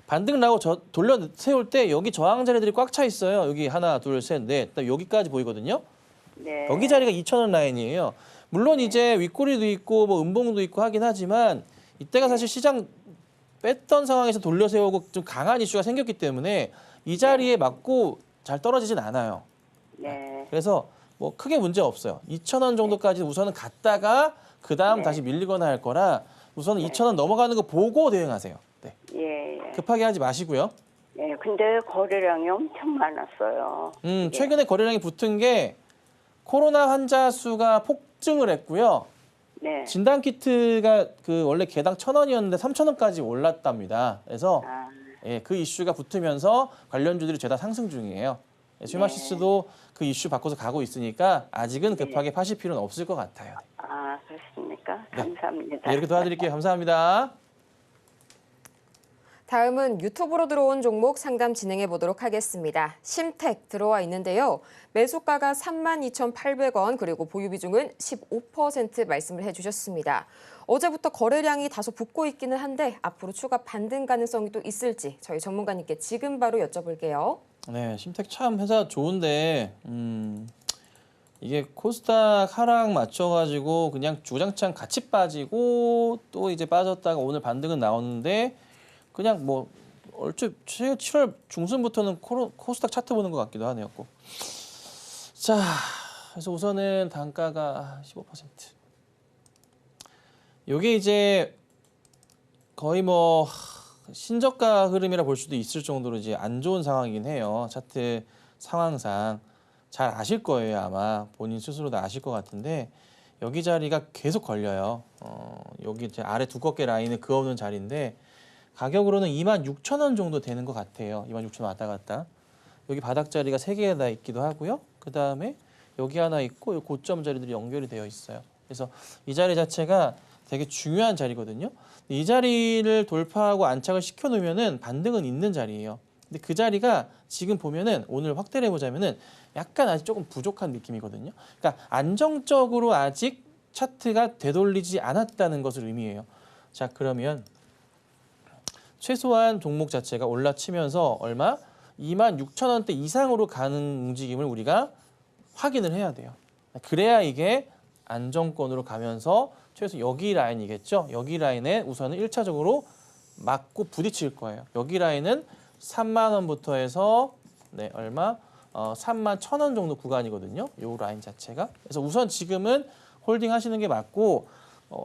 반등 나고 돌려 세울 때 여기 저항 자리들이 꽉 차 있어요. 여기 하나, 둘, 셋, 넷. 여기까지 보이거든요. 네. 여기 자리가 2,000원 라인이에요. 물론 이제 윗꼬리도 있고 뭐 음봉도 있고 하긴 하지만 이때가 사실 시장 뺐던 상황에서 돌려 세우고 좀 강한 이슈가 생겼기 때문에 이 자리에 맞고 잘 떨어지진 않아요. 네. 그래서 뭐 크게 문제 없어요. 2,000원 정도까지 우선은 갔다가 그 다음 네. 다시 밀리거나 할 거라 우선은 2,000원 넘어가는 거 보고 대응하세요. 네. 예. 예. 급하게 하지 마시고요. 네. 근데 거래량이 엄청 많았어요. 최근에 거래량이 붙은 게 코로나 환자 수가 폭증을 했고요. 네. 진단 키트가 원래 개당 1,000원이었는데 3,000원까지 올랐답니다. 그래서 아, 그 이슈가 붙으면서 관련주들이 죄다 상승 중이에요. 휴마시스도 그 이슈 바꿔서 가고 있으니까 아직은 급하게 파실 필요는 없을 것 같아요. 그렇습니까? 네. 감사합니다. 네, 이렇게 도와드릴게요. 감사합니다. 다음은 유튜브로 들어온 종목 상담 진행해 보도록 하겠습니다. 심택 들어와 있는데요. 매수가가 32,800원 그리고 보유 비중은 15% 말씀을 해주셨습니다. 어제부터 거래량이 다소 붙고 있기는 한데 앞으로 추가 반등 가능성이 또 있을지 저희 전문가님께 지금 바로 여쭤볼게요. 네, 심택 참 회사 좋은데 이게 코스닥 하락 맞춰가지고 그냥 주장창 같이 빠지고 또 이제 빠졌다가 오늘 반등은 나오는데 그냥 뭐 얼추 7월 중순부터는 코스닥 차트 보는 것 같기도 하네요. 꼭. 자, 그래서 우선은 단가가 15%. 요게 이제 거의 뭐 신저가 흐름이라 볼 수도 있을 정도로 이제 안 좋은 상황이긴 해요. 차트 상황상 잘 아실 거예요. 아마 본인 스스로도 아실 것 같은데 여기 자리가 계속 걸려요. 여기 이제 아래 두껍게 라인을 그어놓은 자리인데 가격으로는 26,000원 정도 되는 것 같아요. 26,000원 왔다 갔다. 여기 바닥 자리가 3개나 있기도 하고요. 그 다음에 여기 하나 있고 고점 자리들이 연결이 되어 있어요. 그래서 이 자리 자체가 되게 중요한 자리거든요. 이 자리를 돌파하고 안착을 시켜놓으면은 반등은 있는 자리예요. 근데 그 자리가 지금 보면은 오늘 확대를 해보자면은 약간 아직 조금 부족한 느낌이거든요. 그러니까 안정적으로 아직 차트가 되돌리지 않았다는 것을 의미해요. 자, 그러면 최소한 종목 자체가 올라치면서 얼마? 26,000원대 이상으로 가는 움직임을 우리가 확인을 해야 돼요. 그래야 이게 안정권으로 가면서 최소 여기 라인이겠죠. 여기 라인에 우선은 1차적으로 맞고 부딪힐 거예요. 여기 라인은 3만 원부터 해서 네, 얼마? 31,000원 정도 구간이거든요. 요 라인 자체가. 그래서 우선 지금은 홀딩 하시는 게 맞고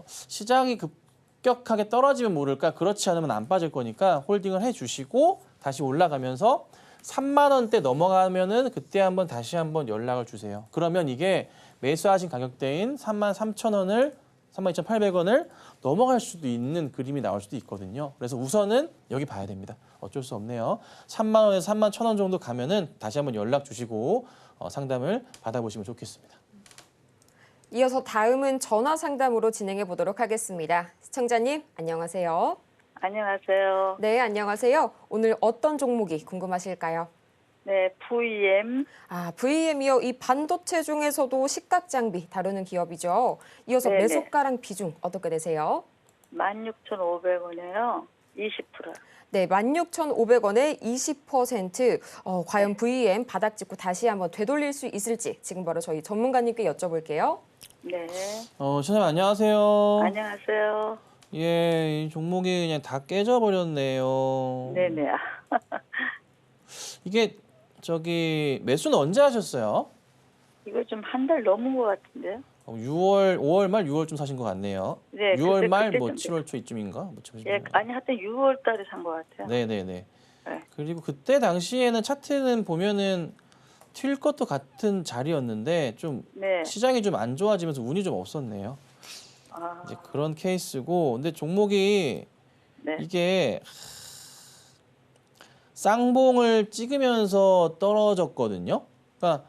시장이 급격하게 떨어지면 모를까 그렇지 않으면 안 빠질 거니까 홀딩을 해주시고 다시 올라가면서 3만 원대 넘어가면은 그때 한번 다시 한번 연락을 주세요. 그러면 이게 매수하신 가격대인 33,000원을 32,800원을 넘어갈 수도 있는 그림이 나올 수도 있거든요. 그래서 우선은 여기 봐야 됩니다. 어쩔 수 없네요. 3만 원에서 31,000원 정도 가면은 다시 한번 연락 주시고 상담을 받아보시면 좋겠습니다. 이어서 다음은 전화 상담으로 진행해 보도록 하겠습니다. 시청자님, 안녕하세요. 안녕하세요. 네, 안녕하세요. 오늘 어떤 종목이 궁금하실까요? 네, VM. VM이요. 이 반도체 중에서도 식각장비 다루는 기업이죠. 이어서 네네. 매수가랑 비중 어떻게 되세요? 16,500원에요. 20%. 네, 16,500원에 20%. 과연 VM 바닥 짚고 다시 한번 되돌릴 수 있을지 지금 바로 저희 전문가님께 여쭤볼게요. 네. 시청자님 안녕하세요. 안녕하세요. 예, 이 종목이 그냥 다 깨져버렸네요. 네네. 이게 매수는 언제 하셨어요? 이거 좀 한 달 넘은 것 같은데요? 5월 말 6월쯤 사신 것 같네요. 네, 6월 말 그때 뭐 좀 7월 초이쯤인가? 뭐 예, 아니 하여튼 6월 달에 산 것 같아요. 네네네. 네. 그리고 그때 당시에는 차트는 보면은 튈 것도 같은 자리였는데 좀 네. 시장이 좀 안 좋아지면서 운이 좀 없었네요. 아, 이제 그런 케이스고, 근데 종목이 네. 이게 쌍봉을 찍으면서 떨어졌거든요. 그러니까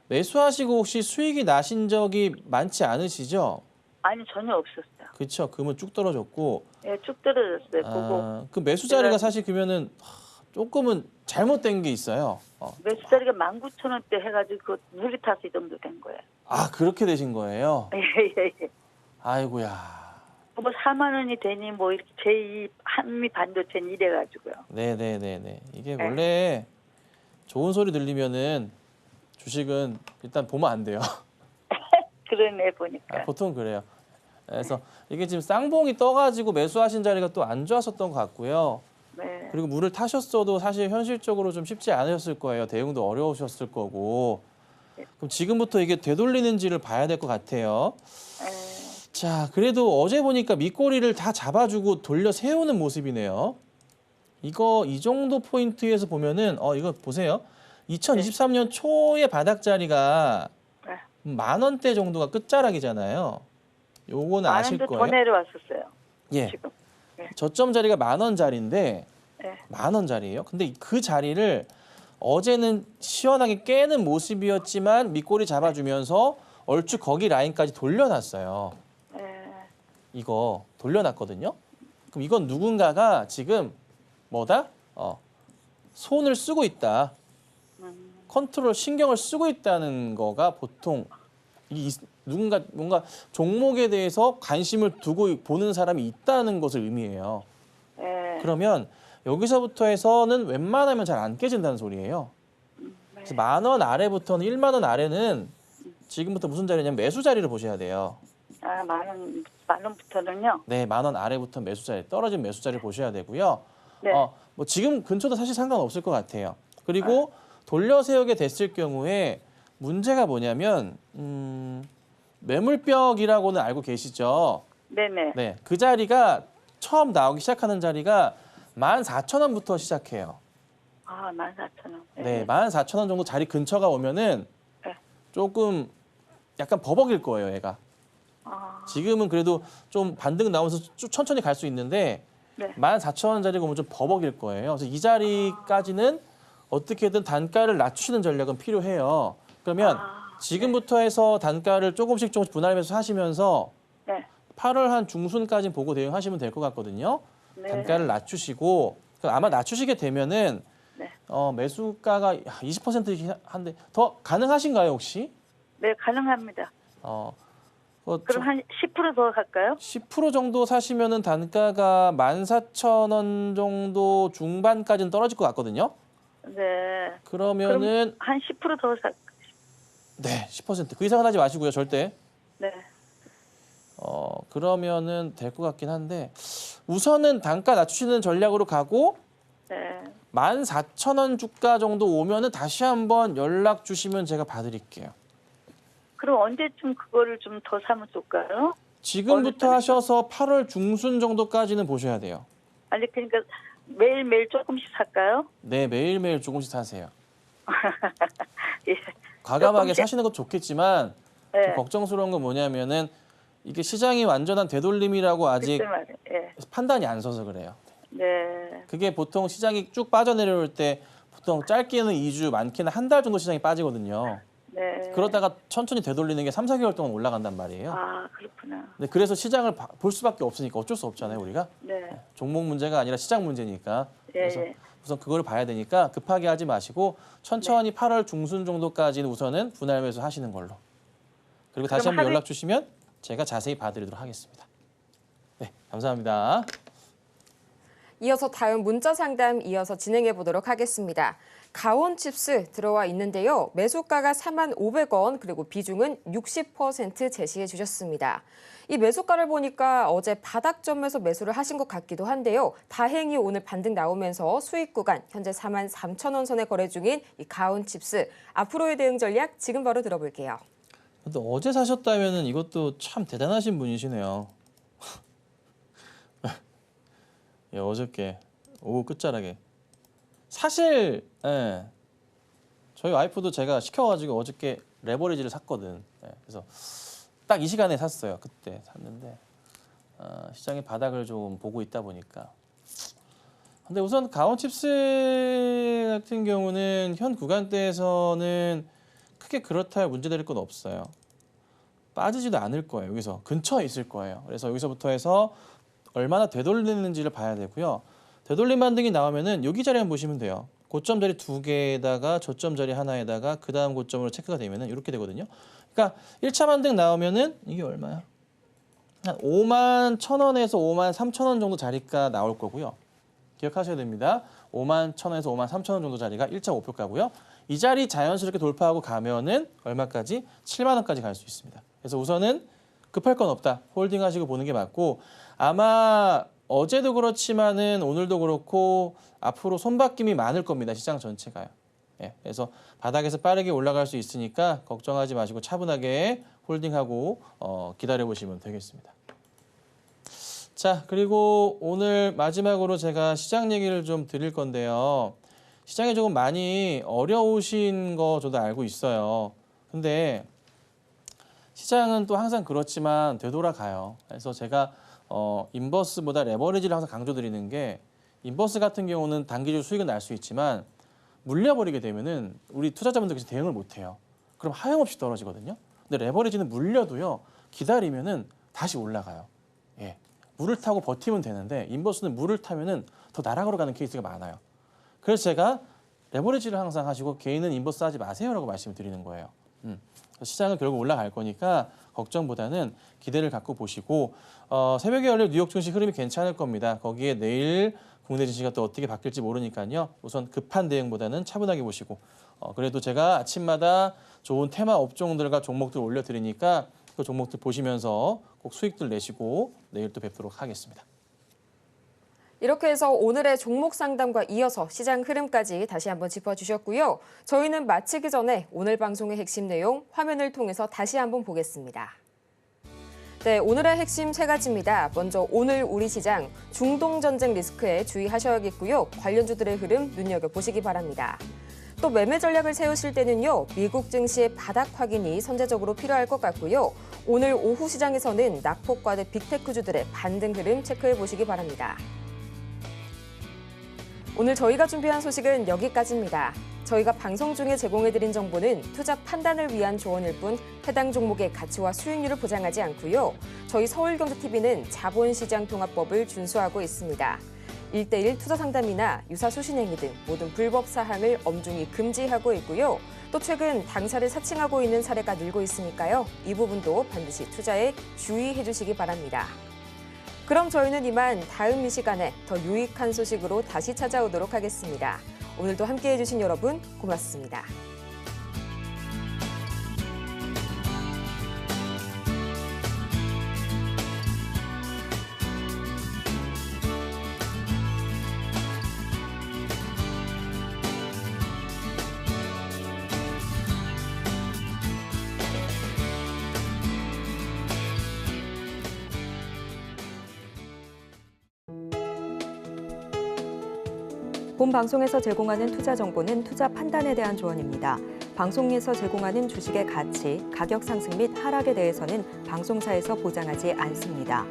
매수하시고 혹시 수익이 나신 적이 많지 않으시죠? 아니 전혀 없었어요. 그렇죠. 금은 쭉 떨어졌고, 예, 쭉 떨어졌어요. 그거 그 매수 자리가 제가- 사실 그러면은 조금은 잘못된 게 있어요. 매수 자리가 19,000원대 해가지고 그 물이 타서 이 정도 된 거예요. 그렇게 되신 거예요? 예예예. 아이고야. 뭐 4만 원이 되니 뭐 이렇게 제2 한미 반도체는 이래가지고요. 네네네네. 이게 네. 원래 좋은 소리 들리면은 주식은 일단 보면 안 돼요. 그러네 보니까. 보통 그래요. 그래서 이게 지금 쌍봉이 떠가지고 매수하신 자리가 또 안 좋았었던 것 같고요. 네. 그리고 물을 타셨어도 사실 현실적으로 좀 쉽지 않으셨을 거예요. 대응도 어려우셨을 거고. 그럼 지금부터 이게 되돌리는지를 봐야 될 것 같아요. 에, 자, 그래도 어제 보니까 밑꼬리를 다 잡아주고 돌려 세우는 모습이네요. 이 정도 포인트에서 보면은 이거 보세요. 2023년 초의 바닥 자리가 네. 10,000원대 정도가 끝자락이잖아요. 요거는 아실 만원도 더 거예요. 내려왔었어요. 예. 지금. 저점 자리가 10,000원 자리인데 네. 10,000원 자리예요. 근데 그 자리를 어제는 시원하게 깨는 모습이었지만 밑꼬리 잡아주면서 얼추 거기 라인까지 돌려놨어요. 에, 이거 돌려놨거든요. 그럼 이건 누군가가 지금 뭐다? 손을 쓰고 있다. 컨트롤 신경을 쓰고 있다는 거가 보통 누군가 뭔가 종목에 대해서 관심을 두고 보는 사람이 있다는 것을 의미해요. 에, 그러면 여기서부터 해서는 웬만하면 잘 안 깨진다는 소리예요. 그래서 10,000원 아래부터는 10,000원 아래는 지금부터 무슨 자리냐면 매수 자리를 보셔야 돼요. 아, 만원부터는요. 네, 10,000원 아래부터 매수 자리, 떨어진 매수 자리를 보셔야 되고요. 네. 뭐 지금 근처도 사실 상관없을 것 같아요. 그리고 돌려 세우게 됐을 경우에 문제가 뭐냐면 매물벽이라고는 알고 계시죠? 네네. 네, 그 자리가 처음 나오기 시작하는 자리가 14,000원부터 시작해요. 아, 14,000원. 네, 14,000원 정도 자리 근처가 오면은 네. 조금 약간 버벅일 거예요, 얘가. 아, 지금은 그래도 좀 반등 나오면서 쭉 천천히 갈 수 있는데 네. 14,000원 자리가 오면 좀 버벅일 거예요. 그래서 이 자리까지는 어떻게든 단가를 낮추는 전략은 필요해요. 그러면 지금부터 해서 단가를 조금씩 분할하면서 하시면서 네. 8월 한 중순까지 보고 대응하시면 될 것 같거든요. 네. 단가를 낮추시고 아마 낮추시게 되면은 네. 매수가가 20%긴 한데 더 가능하신가요 혹시? 네, 가능합니다. 그럼 한 10% 더 갈까요? 10% 정도 사시면은 단가가 14,000원 정도 중반까지는 떨어질 것 같거든요. 네. 그러면은 한 10%더 사. 네, 10%. 그 이상은 하지 마시고요, 절대. 네. 그러면은 될 것 같긴 한데 우선은 단가 낮추시는 전략으로 가고 네. 14,000원 주가 정도 오면은 다시 한번 연락 주시면 제가 봐드릴게요. 그럼 언제쯤 그거를 좀 더 사면 좋을까요? 지금부터 어느 하셔서 8월 중순 정도까지는 보셔야 돼요. 아니 그러니까 매일매일 조금씩 살까요? 네, 매일매일 조금씩 사세요. 예. 과감하게 조금씩. 사시는 것도 좋겠지만 좀 네. 걱정스러운 건 뭐냐면은 이게 시장이 완전한 되돌림이라고 아직 글쎄 말이에요. 예. 판단이 안 서서 그래요. 네. 그게 보통 시장이 쭉 빠져내려올 때 보통 짧게는 2주, 많게는 한 달 정도 시장이 빠지거든요. 네. 그러다가 천천히 되돌리는 게 3, 4개월 동안 올라간단 말이에요. 아 그렇구나. 근데 그래서 시장을 볼 수밖에 없으니까 어쩔 수 없잖아요, 우리가. 네. 종목 문제가 아니라 시장 문제니까. 예, 그래서 예. 우선 그걸 봐야 되니까 급하게 하지 마시고 천천히 8월 중순 정도까지는 우선은 분할 매수 하시는 걸로. 그리고 다시 그럼 한번 하루에- 연락 주시면 제가 자세히 봐드리도록 하겠습니다. 네, 감사합니다. 이어서 다음 문자 상담 이어서 진행해 보도록 하겠습니다. 가온칩스 들어와 있는데요. 매수가가 41,500원 그리고 비중은 60% 제시해 주셨습니다. 이 매수가를 보니까 어제 바닥점에서 매수를 하신 것 같기도 한데요. 다행히 오늘 반등 나오면서 수익 구간 현재 43,000원 선에 거래 중인 이 가온칩스 앞으로의 대응 전략 지금 바로 들어볼게요. 근데 어제 사셨다면은 이것도 참 대단하신 분이시네요. 예, 어저께 오후 끝자락에 사실 저희 와이프도 제가 시켜가지고 어저께 레버리지를 샀거든. 그래서 딱 이 시간에 샀어요. 그때 샀는데 시장의 바닥을 좀 보고 있다 보니까. 근데 우선 가온칩스 같은 경우는 현 구간대에서는 크게 그렇다 할 문제될 건 없어요. 빠지지도 않을 거예요. 여기서 근처에 있을 거예요. 그래서 여기서부터 해서 얼마나 되돌리는지를 봐야 되고요. 되돌림 반등이 나오면은 여기 자리 한번 보시면 돼요. 고점 자리 2개에다가 저점 자리 하나에다가 그 다음 고점으로 체크가 되면은 이렇게 되거든요. 그러니까 1차 반등 나오면은 이게 얼마야? 한 51,000원에서 53,000원 정도 자리가 나올 거고요. 기억하셔야 됩니다. 51,000원에서 53,000원 정도 자리가 1차 목표가고요. 이 자리 자연스럽게 돌파하고 가면은 얼마까지? 7만 원까지 갈 수 있습니다. 그래서 우선은 급할 건 없다. 홀딩하시고 보는 게 맞고 아마 어제도 그렇지만은 오늘도 그렇고 앞으로 손바뀜이 많을 겁니다. 시장 전체가요. 예, 그래서 바닥에서 빠르게 올라갈 수 있으니까 걱정하지 마시고 차분하게 홀딩하고 기다려 보시면 되겠습니다. 자, 그리고 오늘 마지막으로 제가 시장 얘기를 좀 드릴 건데요. 시장이 조금 많이 어려우신 거 저도 알고 있어요. 근데 시장은 또 항상 그렇지만 되돌아가요. 그래서 제가 인버스보다 레버리지를 항상 강조드리는 게 인버스 같은 경우는 단기적으로 수익은 날 수 있지만 물려버리게 되면은 우리 투자자분들께서 대응을 못 해요. 그럼 하염없이 떨어지거든요. 근데 레버리지는 물려도요. 기다리면은 다시 올라가요. 예. 물을 타고 버티면 되는데 인버스는 물을 타면은 더 나락으로 가는 케이스가 많아요. 그래서 제가 레버리지를 항상 하시고 개인은 인버스 하지 마세요라고 말씀을 드리는 거예요. 시장은 결국 올라갈 거니까 걱정보다는 기대를 갖고 보시고 새벽에 열릴 뉴욕 증시 흐름이 괜찮을 겁니다. 거기에 내일 국내 증시가 또 어떻게 바뀔지 모르니까요. 우선 급한 대응보다는 차분하게 보시고 그래도 제가 아침마다 좋은 테마 업종들과 종목들 올려드리니까 그 종목들 보시면서 꼭 수익들 내시고 내일 또 뵙도록 하겠습니다. 이렇게 해서 오늘의 종목 상담과 이어서 시장 흐름까지 다시 한번 짚어주셨고요. 저희는 마치기 전에 오늘 방송의 핵심 내용 화면을 통해서 다시 한번 보겠습니다. 네, 오늘의 핵심 세 가지입니다. 먼저 오늘 우리 시장 중동 전쟁 리스크에 주의하셔야겠고요. 관련주들의 흐름 눈여겨보시기 바랍니다. 또 매매 전략을 세우실 때는요. 미국 증시의 바닥 확인이 선제적으로 필요할 것 같고요. 오늘 오후 시장에서는 낙폭과대 빅테크주들의 반등 흐름 체크해 보시기 바랍니다. 오늘 저희가 준비한 소식은 여기까지입니다. 저희가 방송 중에 제공해드린 정보는 투자 판단을 위한 조언일 뿐 해당 종목의 가치와 수익률을 보장하지 않고요. 저희 서울경제TV는 자본시장통합법을 준수하고 있습니다. 1:1 투자 상담이나 유사 수신행위 등 모든 불법 사항을 엄중히 금지하고 있고요. 또 최근 당사를 사칭하고 있는 사례가 늘고 있으니까요. 이 부분도 반드시 투자에 주의해 주시기 바랍니다. 그럼 저희는 이만 다음 이 시간에 더 유익한 소식으로 다시 찾아오도록 하겠습니다. 오늘도 함께해 주신 여러분 고맙습니다. 본 방송에서 제공하는 투자 정보는 투자 판단에 대한 조언입니다. 방송에서 제공하는 주식의 가치, 가격 상승 및 하락에 대해서는 방송사에서 보장하지 않습니다.